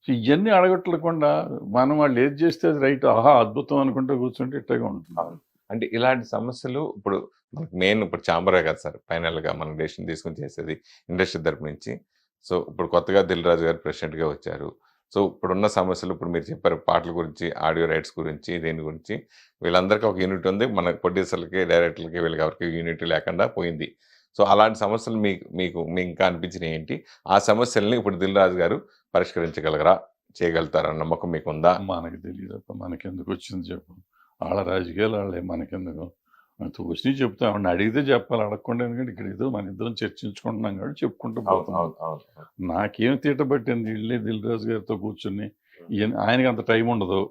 S2: ఇవన్నీ అడగట్లేకుండా మనం వాళ్ళు ఏది చేస్తే అది రైట్, ఆహా అద్భుతం అనుకుంటే కూర్చుంటే ఇట్టగా ఉంటుంది.
S3: అంటే ఇలాంటి సమస్యలు ఇప్పుడు మెయిన్ ఇప్పుడు చాంబరే కదా సార్ ఫైనల్గా మనం డెసిషన్ తీసుకుని చేసేది ఇండస్ట్రీ తరపు నుంచి. సో ఇప్పుడు కొత్తగా దిల్ రాజు గారు ప్రెసిడెంట్గా వచ్చారు. సో ఇప్పుడున్న సమస్యలు ఇప్పుడు మీరు చెప్పారు పాటల గురించి, ఆడియో రైట్స్ గురించి, దేని గురించి వీళ్ళందరికీ ఒక యూనిట్ ఉంది. మన ప్రొడ్యూసర్లకి, డైరెక్టర్లకి వీళ్ళకి ఎవరికి యూనిట్ లేకుండా పోయింది. సో అలాంటి సమస్యలు మీకు ఇంకా అనిపించినవి ఏంటి? ఆ సమస్యల్ని ఇప్పుడు దిల్ రాజు గారు పరిష్కరించగలగరా, చేయగలుగుతారన్న నమ్మకం మీకుందా?
S2: మనకు తెలియదు, మనకెందుకు వచ్చింది చెప్పు. వాళ్ళ రాజకీయాలు వాళ్ళే, మనకెందుకు. వచ్చినాయి చెప్తాం, ఆవిడని అడిగితే చెప్పాలి, అడగకుండా. ఎందుకంటే ఇక్కడ ఏదో మన ఇద్దరం చర్చించుకుంటున్నాం కాబట్టి చెప్పుకుంటూ పోతున్నాం. నాకేం తీట పట్టింది ఇళ్ళే దిల్ రాజు గారితో కూర్చుని. ఆయనకి అంత టైం ఉండదు,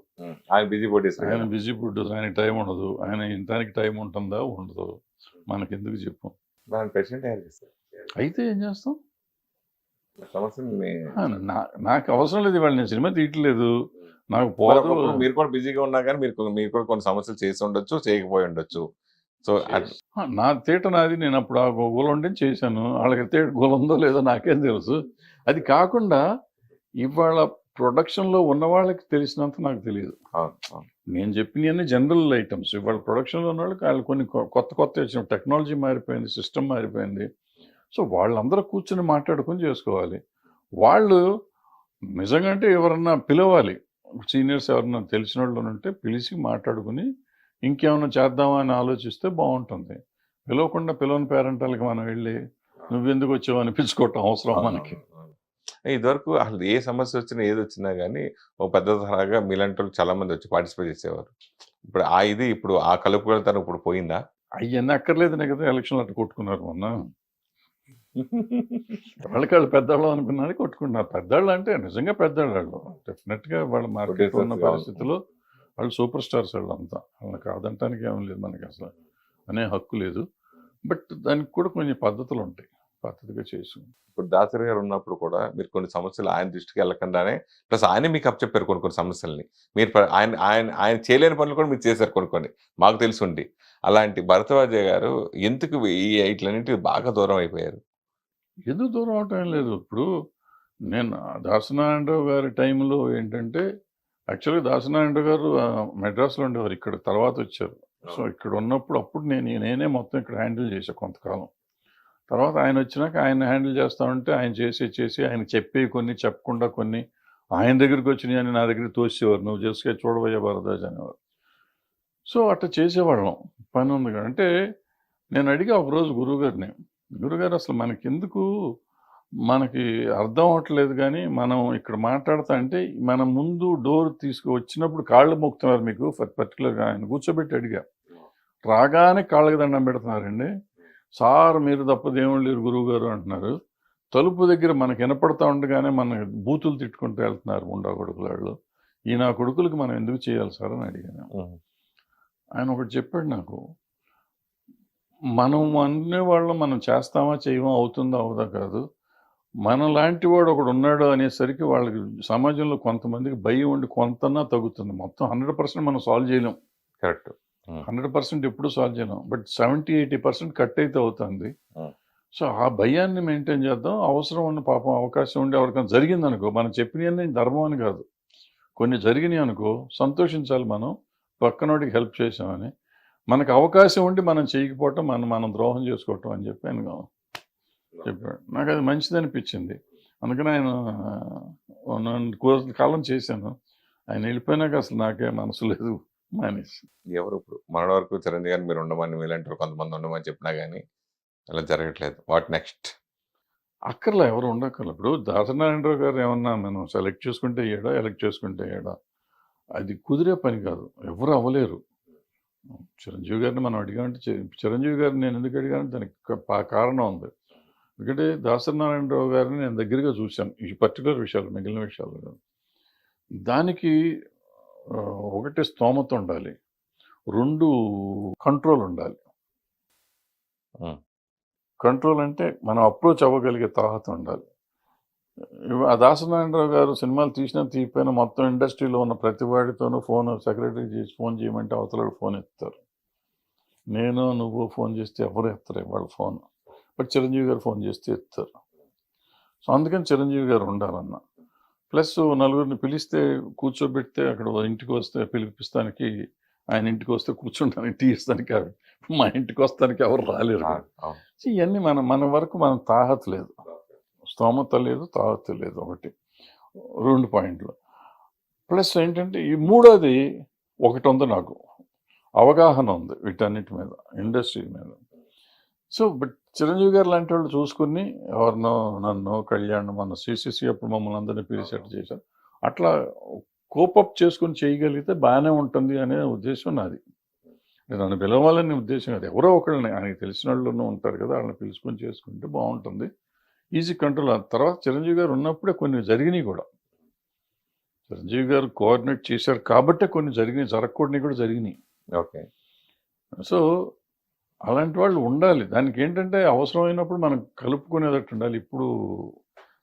S3: ఆయన బిజీ ప్రొడ్యూసర్,
S2: ఆయన బిజీ ప్రొడ్యూసర్, ఆయనకి టైం ఉండదు. ఆయన ఇంటానికి టైం ఉంటుందా, ఉండదు. మనకెందుకు చెప్పు. అయితే ఏం చేస్తాం? నాకు అవసరం లేదు, ఇవాళ నేను సినిమా తీయట్లేదు, నాకు పోదు.
S3: మీరు కూడా బిజీగా ఉన్నా కానీ మీరు కూడా కొన్ని సమస్యలు చేసి ఉండొచ్చు, చేయకపోయి ఉండొచ్చు. సో
S2: నా తీట నాది, నేను అప్పుడు ఆ గోల ఉండి చేశాను. వాళ్ళకి తీట గోల ఉందో లేదో నాకేం తెలుసు. అది కాకుండా ఇవాళ ప్రొడక్షన్లో ఉన్న వాళ్ళకి తెలిసినంత నాకు తెలియదు. నేను చెప్పినవన్నీ జనరల్ ఐటమ్స్. ఇవాళ ప్రొడక్షన్లో ఉన్న వాళ్ళకి వాళ్ళు కొన్ని కొత్త వచ్చిన టెక్నాలజీ మారిపోయింది, సిస్టమ్ మారిపోయింది. సో వాళ్ళందరూ కూర్చొని మాట్లాడుకొని చేసుకోవాలి. వాళ్ళు నిజంగా అంటే ఎవరన్నా పిలవాలి, సీనియర్స్ ఎవరన్నా తెలిసిన వాళ్ళు ఉంటే పిలిచి మాట్లాడుకుని ఇంకేమన్నా చేద్దామా అని ఆలోచిస్తే బాగుంటుంది. పిలవని పేరెంటాలకి మనం వెళ్ళి నువ్వెందుకు వచ్చావు అనిపించుకోవటం అవసరం మనకి.
S3: ఇదివరకు అసలు ఏ సమస్య వచ్చినా ఏది వచ్చినా కానీ ఒక పెద్ద తరహాగా మీలాంటి వాళ్ళు చాలా మంది వచ్చి పార్టిసిపేట్ చేసేవారు. ఇప్పుడు ఇప్పుడు ఆ కలుపుకొలతనం ఇప్పుడు పోయిందా?
S2: అవన్నీ అక్కర్లేదనే కదా ఎలక్షన్లు అట్లా కొట్టుకున్నారు మొన్న. వాళ్ళు పెద్దవాళ్ళు అనుకున్నారు, కొట్టుకుంటున్నారు. పెద్దవాళ్ళు అంటే నిజంగా పెద్దవాళ్ళు, డెఫినెట్గా వాళ్ళ మార్కెట్ ఉన్న పరిస్థితుల్లో వాళ్ళు సూపర్ స్టార్స్. వాళ్ళంతా వాళ్ళని కాదంటానికి ఏం లేదు, మనకి అసలు అనే హక్కు లేదు. బట్ దానికి కూడా కొన్ని పద్ధతులు ఉంటాయి, పద్ధతిగా చేసి.
S3: ఇప్పుడు దాసరి గారు ఉన్నప్పుడు కూడా మీరు కొన్ని సమస్యలు ఆయన దృష్టికి వెళ్ళకుండానే, ప్లస్ ఆయనే మీకు అప్పచెప్పారు కొన్ని సమస్యల్ని. మీరు ఆయన చేయలేని పనులు కూడా మీరు చేశారు కొన్ని మాకు తెలిసి ఉండి. అలాంటి భరద్వాజ గారు ఎందుకు ఇట్లన్నింటికి బాగా దూరం అయిపోయారు?
S2: ఎందుకు దూరం అవటం లేదు. ఇప్పుడు నేను దాసనారాయణరావు గారి టైంలో ఏంటంటే, యాక్చువల్గా దాసనారాయణరావు గారు మెడ్రాస్లో ఉండేవారు, ఇక్కడ తర్వాత వచ్చారు. సో ఇక్కడ ఉన్నప్పుడు అప్పుడు నేనే మొత్తం ఇక్కడ హ్యాండిల్ చేశాను కొంతకాలం. తర్వాత ఆయన వచ్చినాక ఆయన హ్యాండిల్ చేస్తా ఉంటే ఆయన చేసి ఆయన చెప్పేవి కొన్ని, చెప్పకుండా కొన్ని ఆయన దగ్గరికి వచ్చినాయి అని నా దగ్గరికి తోసేవారు. నువ్వు చేసుకే చూడబోయే భరద్వాజ్ అనేవారు. సో అట్లా చేసేవాళ్ళం, పని ఉంది కదా. అంటే నేను అడిగా ఒకరోజు గురువుగారు అసలు మనకెందుకు, మనకి అర్థం అవ్వట్లేదు, కానీ మనం ఇక్కడ మాట్లాడుతా అంటే మన ముందు డోర్ వచ్చినప్పుడు కాళ్ళు మొక్కుతున్నారు మీకు, పర్టికులర్గా ఆయన కూర్చోబెట్టి అడిగా. రాగానే కాళ్ళకి దండం పెడుతున్నారండి. సార్ మీరు తప్ప దేవుళ్ళు లేరు గురువు గారు అంటున్నారు. తలుపు దగ్గర మనకు వినపడతా ఉండగానే మన బూతులు తిట్టుకుంటూ వెళ్తున్నారు ముండా కొడుకులాళ్ళు. ఈ నా కొడుకులకి మనం ఎందుకు చేయాలి సార్ అని అడిగాను. ఆయన ఒకటి చెప్పాడు నాకు, మనం అనేవాళ్ళం మనం చేస్తామా చేయమా, అవుతుందా అవుదా కాదు, మన లాంటి వాడు ఒకడు ఉన్నాడు అనేసరికి వాళ్ళకి సమాజంలో కొంతమందికి భయం ఉండి కొంతన్నా తగ్గుతుంది. మొత్తం 100% మనం సాల్వ్ చేయలేం,
S3: కరెక్ట్,
S2: 100% ఎప్పుడు సాల్వ్ చేయలేం. బట్ 70-80% కట్ అయితే అవుతుంది. సో ఆ భయాన్ని మెయింటైన్ చేద్దాం. అవసరం ఉన్న పాపం అవకాశం ఉండి ఎవరికైనా జరిగింది అనుకో, మనం చెప్పినవన్నీ ధర్మం అని కాదు, కొన్ని జరిగినాయి అనుకో సంతోషించాలి మనం, పక్కనోడికి హెల్ప్ చేసామని. మనకు అవకాశం ఉండి మనం చేయకపోవటం మనం ద్రోహం చేసుకోవటం అని చెప్పి ఆయన చెప్పాడు. నాకు అది మంచిది అనిపించింది. అందుకని ఆయన కాలం చేశాను. ఆయన వెళ్ళిపోయినాక అసలు నాకే మనసు లేదు, మానేసి.
S3: ఎవరు ఇప్పుడు మన వరకు చిరంజీవి గారిని మీరు ఉండమని, మీలాంటి కొంతమంది ఉండమని చెప్పినా కానీ అలా జరగట్లేదు. What next?
S2: అక్కర్లా, ఎవరు ఉండక్కర్లా. ఇప్పుడు దాసనారాయణరావు గారు ఏమన్నా మనం సెలెక్ట్ చేసుకుంటే అయ్యాడా, ఎలక్ట్ చేసుకుంటే అయ్యాడా, అది కుదిరే పని కాదు, ఎవరు అవ్వలేరు. చిరంజీవి గారిని మనం అడిగామంటే, చిరంజీవి గారిని నేను ఎందుకు అడిగానంటే దానికి కారణం ఉంది. ఎందుకంటే దాసనారాయణరావు గారిని నేను దగ్గరగా చూశాను ఈ పర్టికులర్ విషయాలు, మిగిలిన విషయాలు కాదు. దానికి ఒకటి స్తోమత ఉండాలి, 2 కంట్రోల్ ఉండాలి. కంట్రోల్ అంటే మనం అప్రోచ్ అవ్వగలిగే తాహత ఉండాలి. ఆ దాసనారాయణరావు గారు సినిమాలు తీసినా తీయపోయినా మొత్తం ఇండస్ట్రీలో ఉన్న ప్రతి వాడితోనూ సెక్రటరీ చేసి ఫోన్ చేయమంటే అవతల ఫోన్ ఎత్తారు. నువ్వు ఫోన్ చేస్తే ఎవరు ఎత్తరు వాళ్ళ ఫోన్. బట్ చిరంజీవి గారు ఫోన్ చేస్తే ఎత్తారు. సో అందుకని చిరంజీవి గారు ఉండాలన్న. ప్లస్ నలుగురిని పిలిస్తే కూర్చోబెడితే అక్కడ ఇంటికి వస్తే పిలిపిస్తానికి, ఆయన ఇంటికి వస్తే కూర్చుంటానికి, టీ ఇస్తానికి, మా ఇంటికి వస్తానికి ఎవరు రాలేరు. సో ఇవన్నీ మన వరకు మనం తాహత లేదు, స్తోమత లేదు, తాహత లేదు. ఒకటి 2 పాయింట్లు. ప్లస్ ఏంటంటే ఈ మూడోది ఒకటి ఉంది, నాకు అవగాహన ఉంది వీటన్నిటి మీద, ఇండస్ట్రీ మీద. సో బట్ చిరంజీవి గారు లాంటి వాళ్ళు చూసుకుని ఎవరినో, నన్ను, కళ్యాణ్, మన సిసిసి అప్పుడు మమ్మల్ని అందరినీ పిలిచేట్టు చేశారు. అట్లా కోపప్ చేసుకుని చేయగలిగితే బాగానే ఉంటుంది అనే ఉద్దేశం నాది. నన్ను పిలవాలనే ఉద్దేశం కాదు, ఎవరో ఒకళ్ళని, ఆయనకి తెలిసిన వాళ్ళు ఉంటారు కదా, వాళ్ళని పిలుచుకొని చేసుకుంటే బాగుంటుంది, ఈజీ కంట్రోల్. ఆ తర్వాత చిరంజీవి గారు ఉన్నప్పుడే కొన్ని జరిగినాయి కూడా. చిరంజీవి గారు కోఆర్డినేట్ చేశారు కాబట్టే కొన్ని జరిగినాయి, జరగకూడని కూడా జరిగినాయి.
S3: ఓకే.
S2: సో అలాంటి వాళ్ళు ఉండాలి. దానికి ఏంటంటే అవసరమైనప్పుడు మనం కలుపుకునేటట్టు ఉండాలి. ఇప్పుడు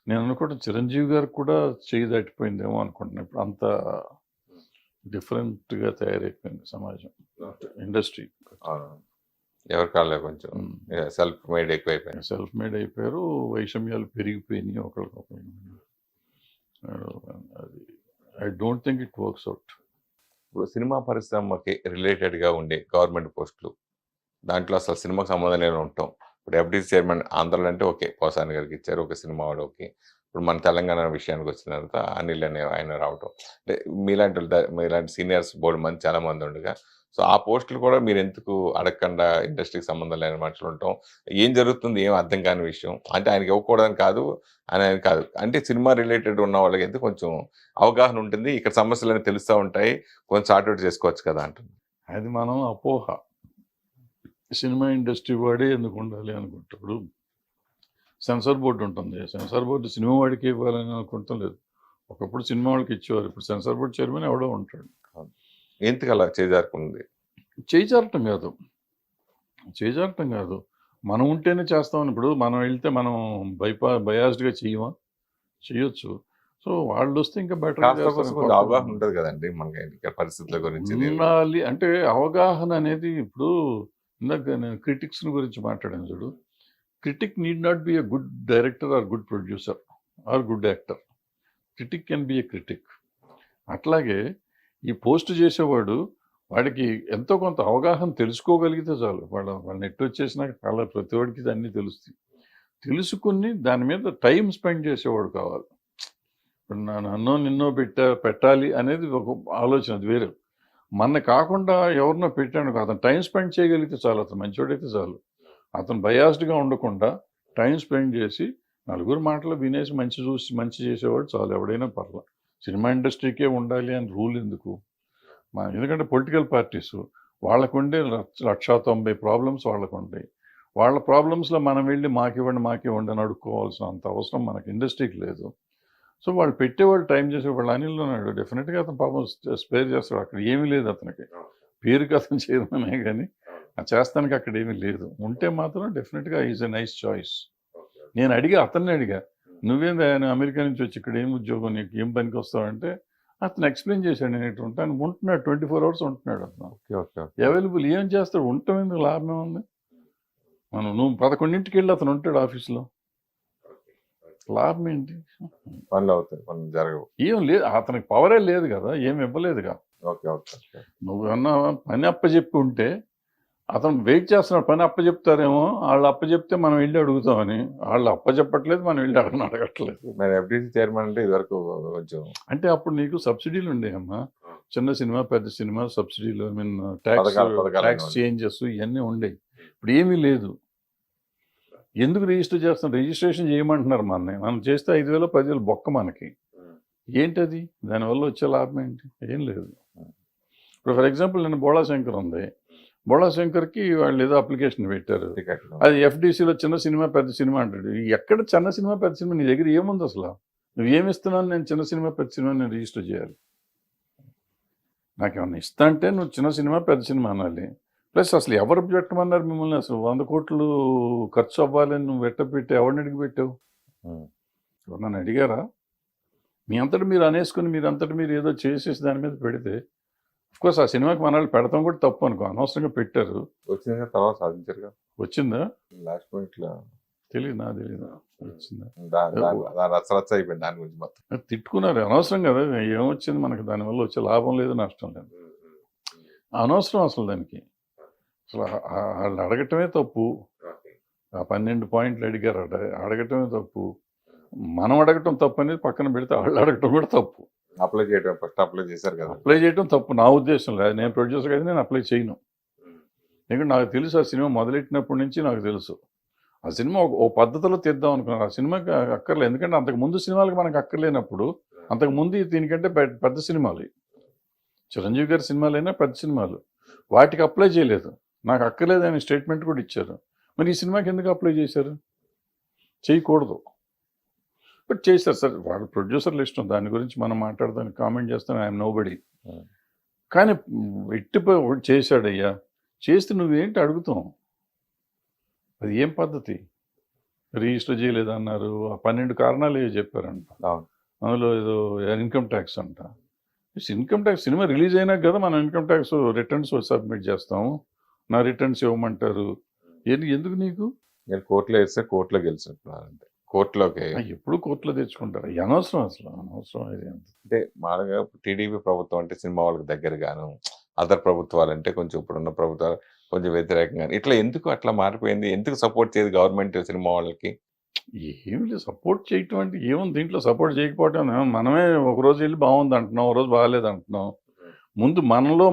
S2: నేను అనుకుంటున్నా చిరంజీవి గారికి కూడా చేయి దాటిపోయిందేమో అనుకుంటున్నాను. ఇప్పుడు అంత డిఫరెంట్గా తయారైపోయింది సమాజం, ఇండస్ట్రీ.
S3: ఎవరి కాలే కొంచెం సెల్ఫ్ మేడ్ ఎక్కువైపోయింది,
S2: సెల్ఫ్ మేడ్ అయిపోయారు, వైషమ్యాలు పెరిగిపోయినాయి ఒకరికొకరు. అది I don't think it works out.
S3: ఇప్పుడు సినిమా పరిశ్రమకి రిలేటెడ్గా ఉండే గవర్నమెంట్ పోస్టులు, దాంట్లో అసలు సినిమాకి సంబంధం లేని ఉంటాం. ఇప్పుడు ఎఫ్డీసీ చైర్మన్ ఆంధ్రలో అంటే ఓకే, పోసాని గారికి ఇచ్చారు, ఒక సినిమా వాడు ఓకే. ఇప్పుడు మన తెలంగాణ విషయానికి వచ్చిన తర్వాత అనిల్ అనే ఆయన రావటం, అంటే మీలాంటి సీనియర్స్ బోర్డు మంది చాలా మంది ఉండగా, సో ఆ పోస్టులు కూడా మీరు ఎందుకు అడగకుండా ఇండస్ట్రీకి సంబంధం లేని మనుషులు ఉంటాం, ఏం జరుగుతుంది ఏం అర్థం కాని విషయం, అంటే ఆయనకి ఇవ్వకూడదని కాదు అని కాదు, అంటే సినిమా రిలేటెడ్ ఉన్న వాళ్ళకి అయితే కొంచెం అవగాహన ఉంటుంది, ఇక్కడ సమస్యలు అనేవి తెలుస్తూ ఉంటాయి, కొంచెం సార్ట్అవుట్ చేసుకోవచ్చు కదా అంటుంది.
S2: అది మనం అపోహ. సినిమా ఇండస్ట్రీ వాడే ఎందుకు ఉండాలి అనుకుంటే, ఇప్పుడు సెన్సార్ బోర్డు ఉంటుంది, సెన్సార్ బోర్డు సినిమా వాడికి ఇవ్వాలని అనుకుంటాం లేదు. ఒకప్పుడు సినిమా వాళ్ళకి ఇచ్చేవారు, ఇప్పుడు సెన్సార్ బోర్డు చైర్మన్ ఎవడో ఉంటాడు.
S3: ఎందుకు అలా చేజారుకుంది?
S2: చేజారటం కాదు, చేజారటం కాదు, మనం ఉంటేనే చేస్తామని. ఇప్పుడు మనం వెళ్తే మనం బయాస్డ్గా చేయొచ్చు. సో వాళ్ళు వస్తే ఇంకా బెటర్
S3: అవగాహన ఉంటుంది కదండి మనకి పరిస్థితుల గురించి
S2: ఉండాలి. అంటే అవగాహన అనేది, ఇప్పుడు ఇందాక నేను క్రిటిక్స్ గురించి మాట్లాడాను చూడు, critic need not be a good director or good producer or good actor. Critic can be a critic. అట్లాగే ఈ పోస్ట్ చేసేవాడు, వాడికి ఎంతో కొంత అవగాహన తెలుసుకోగలిగితే చాలు. వాళ్ళ నెట్ వచ్చేసినాక చాలా ప్రతి వాడికి అన్నీ తెలుస్తాయి. తెలుసుకుని దాని మీద టైం స్పెండ్ చేసేవాడు కావాలి. ఇప్పుడు నన్నో నిన్నో పెట్టాలి అనేది ఒక ఆలోచన, అది వేరే. మన కాకుండా ఎవరినో పెట్టాడు, అతను టైం స్పెండ్ చేయగలిగితే చాలు, అతను మంచివాడైతే చాలు. అతను బయాస్డ్గా ఉండకుండా టైం స్పెండ్ చేసి నలుగురు మాటలు వినేసి మంచి చేసేవాడు చాలు, ఎవడైనా పర్లేదు. సినిమా ఇండస్ట్రీకే ఉండాలి అని రూల్ ఎందుకు? ఎందుకంటే పొలిటికల్ పార్టీస్ వాళ్ళకు ఉండే 190 ప్రాబ్లమ్స్ వాళ్ళకు ఉంటాయి. వాళ్ళ ప్రాబ్లమ్స్లో మనం వెళ్ళి మాకివ్వండి అని అడుక్కోవాల్సిన అంత అవసరం మనకి ఇండస్ట్రీకి లేదు. సో వాళ్ళు పెట్టేవాళ్ళు టైం చేసేవాళ్ళు. అనిల్ ఉన్నాడు, డెఫినెట్గా అతను పాపం స్పేర్ చేస్తాడు. అక్కడ ఏమీ లేదు అతనికి, పేరుకి అతను చేయడమే కానీ చేస్తానికి అక్కడ ఏమీ లేదు. ఉంటే మాత్రం డెఫినెట్గా ఈజ్ ఎ నైస్ చాయిస్. నేను అతన్ని అడిగా, నువ్వేంది ఆయన అమెరికా నుంచి వచ్చి ఇక్కడ ఏం ఉద్యోగం, నీకు ఏం పనికి వస్తావంటే అతను ఎక్స్ప్లెయిన్ చేశాడు, నేను ఇటు ఉంటాను. ఉంటున్నాడు, 24 hours ఉంటున్నాడు అతను, అవైలబుల్. ఏం చేస్తాడు, ఉండటం ఎందుకు, లాభమే ఉంది. నువ్వు 11ంటికి వెళ్ళి అతను ఉంటాడు ఆఫీస్లో, లాభం ఏంటి?
S3: పనులు అవుతాయి, పనులు జరగవు.
S2: ఏం లేదు, అతనికి పవరే లేదు కదా, ఏమి ఇవ్వలేదుగా. నువ్వు ఏమన్నా పని అప్పచెప్పి ఉంటే అతను వెయిట్ చేస్తున్నాడు, పని అప్పచెప్తారేమో, వాళ్ళు అప్పచెప్తే మనం వెళ్ళి అడుగుతామని. వాళ్ళు అప్పచెప్పట్లేదు, మనం వెళ్ళి అడగట్లేదు.
S3: మరి ఎఫ్డీసీ చైర్మన్ అంటే ఇదివరకు కొంచెం,
S2: అంటే అప్పుడు నీకు సబ్సిడీలు ఉండేవమ్మా, చిన్న సినిమా పెద్ద సినిమా సబ్సిడీలు, ట్యాక్స్ చేంజెస్ ఇవన్నీ ఉండేవి. ఇప్పుడు ఏమీ లేదు. ఎందుకు రిజిస్టర్ చేస్తాం? రిజిస్ట్రేషన్ చేయమంటున్నారు మనం చేస్తే 5,000 10,000 బొక్క మనకి. ఏంటది, దానివల్ల వచ్చే లాభం ఏంటి? ఏం లేదు. ఇప్పుడు ఫర్ ఎగ్జాంపుల్ నేను బోళాశంకర్ ఉంది, బోళాశంకర్కి వాళ్ళు ఏదో అప్లికేషన్ పెట్టారు, అది ఎఫ్డీసీలో చిన్న సినిమా పెద్ద సినిమా అంటాడు. ఎక్కడ చిన్న సినిమా పెద్ద సినిమా? నీ దగ్గర ఏముంది అసలు? నువ్వేమిస్తున్నాను? నేను చిన్న సినిమా పెద్ద సినిమా నేను రిజిస్టర్ చేయాలి. నాకేమన్నా ఇస్తా అంటే నువ్వు చిన్న సినిమా పెద్ద సినిమా అనాలి. ప్లస్ అసలు ఎవరు పెట్టమన్నారు మిమ్మల్ని? అసలు 100 కోట్లు ఖర్చు అవ్వాలని నువ్వు పెట్ట ఎవరిని అడిగి పెట్టావు? నన్ను అడిగారా? మీ అంతటి మీరు అనేసుకుని మీరంతటి మీరు ఏదో చేసేసి దాని మీద పెడితే, అఫ్కోర్స్ ఆ సినిమాకి మన వాళ్ళు పెడతాం కూడా తప్పు అనుకో, అనవసరంగా పెట్టారు.
S3: వచ్చిన తర్వాత సాధించారు.
S2: వచ్చిందా?
S3: లాస్ట్ పాయింట్లో
S2: తెలియదు, నాకు తెలియదు వచ్చిందా.
S3: దాని రచ్చరచ్చ అయిపోయింది దాని గురించి మొత్తం.
S2: అది తిట్టుకున్నారు, అనవసరం కదా, ఏమొచ్చింది మనకి, దానివల్ల వచ్చే లాభం లేదు నష్టం లేదు, అనవసరం అసలు దానికి. అసలు వాళ్ళు అడగటమే తప్పు, ఆ 12 పాయింట్లు అడిగారు, అడగటమే తప్పు. మనం అడగటం తప్పు అనేది పక్కన పెడితే వాళ్ళు అడగటం కూడా తప్పు.
S3: అప్లై చేయడం ఫస్ట్ అప్లై చేశారు కదా,
S2: అప్లై చేయడం తప్పు నా ఉద్దేశం లేదు. నేను ప్రొడ్యూసర్ అయితే నేను అప్లై చేయను, ఎందుకంటే నాకు తెలుసు ఆ సినిమా మొదలెట్టినప్పటి నుంచి నాకు తెలుసు ఆ సినిమా ఓ పద్ధతిలో తీద్దాం అనుకున్నాను. ఆ సినిమాకి అక్కర్లేదు, ఎందుకంటే అంతకు ముందు సినిమాలకు మనకు అక్కర్లేనప్పుడు, అంతకు ముందు దీనికంటే పెద్ద సినిమాలు, చిరంజీవి గారి సినిమాలైనా పెద్ద సినిమాలు, వాటికి అప్లై చేయలేదు. నాకు అక్కర్లేదు అని స్టేట్మెంట్ కూడా ఇచ్చారు. మరి ఈ సినిమాకి ఎందుకు అప్లై చేశారు? చేయకూడదు, బట్ చేశారు. సార్ వాళ్ళ ప్రొడ్యూసర్లు ఇష్టం, దాని గురించి మనం మాట్లాడదానికి కామెంట్ చేస్తాను, ఐఎమ్ నో బడీ. కానీ ఎట్టిపోయి చేశాడయ్యా, చేస్తే నువ్వేంటి అడుగుతావు? అది ఏం పద్ధతి? రిజిస్టర్ చేయలేదన్నారు, ఆ 12 కారణాలు ఏవో చెప్పారంట. అందులో ఏదో ఇన్కమ్ ట్యాక్స్ అంట. ఇన్కమ్ ట్యాక్స్ సినిమా రిలీజ్ అయినాక కదా మనం ఇన్కమ్ ట్యాక్స్ రిటర్న్స్ సబ్మిట్ చేస్తాము. నా రిటర్న్స్ ఇవ్వమంటారు. ఎందుకు నీకు?
S3: నేను కోర్టులో వేస్తే కోర్టులో గెలిచినట్టున్నారంటే కోర్టులోకి
S2: ఎప్పుడు కోర్టులో తెచ్చుకుంటారు, అనవసరం, అసలు అనవసరం. ఇది
S3: అంటే మామూలుగా టీడీపీ ప్రభుత్వం అంటే సినిమా వాళ్ళకి దగ్గరగాను, అదర్ ప్రభుత్వాలు అంటే కొంచెం ఇప్పుడున్న ప్రభుత్వాలు కొంచెం వ్యతిరేకంగా, ఇట్లా ఎందుకు అట్లా మారిపోయింది? ఎందుకు సపోర్ట్ చేయదు గవర్నమెంట్ సినిమా వాళ్ళకి?
S2: ఏమి లేదు, సపోర్ట్ చేయటం అంటే ఏముంది దీంట్లో? సపోర్ట్ చేయకపోవటం మనమే ఒకరోజు వెళ్ళి బాగుంది అంటున్నాం, ఒక రోజు బాగాలేదు అంటున్నాం. ముందు మనలో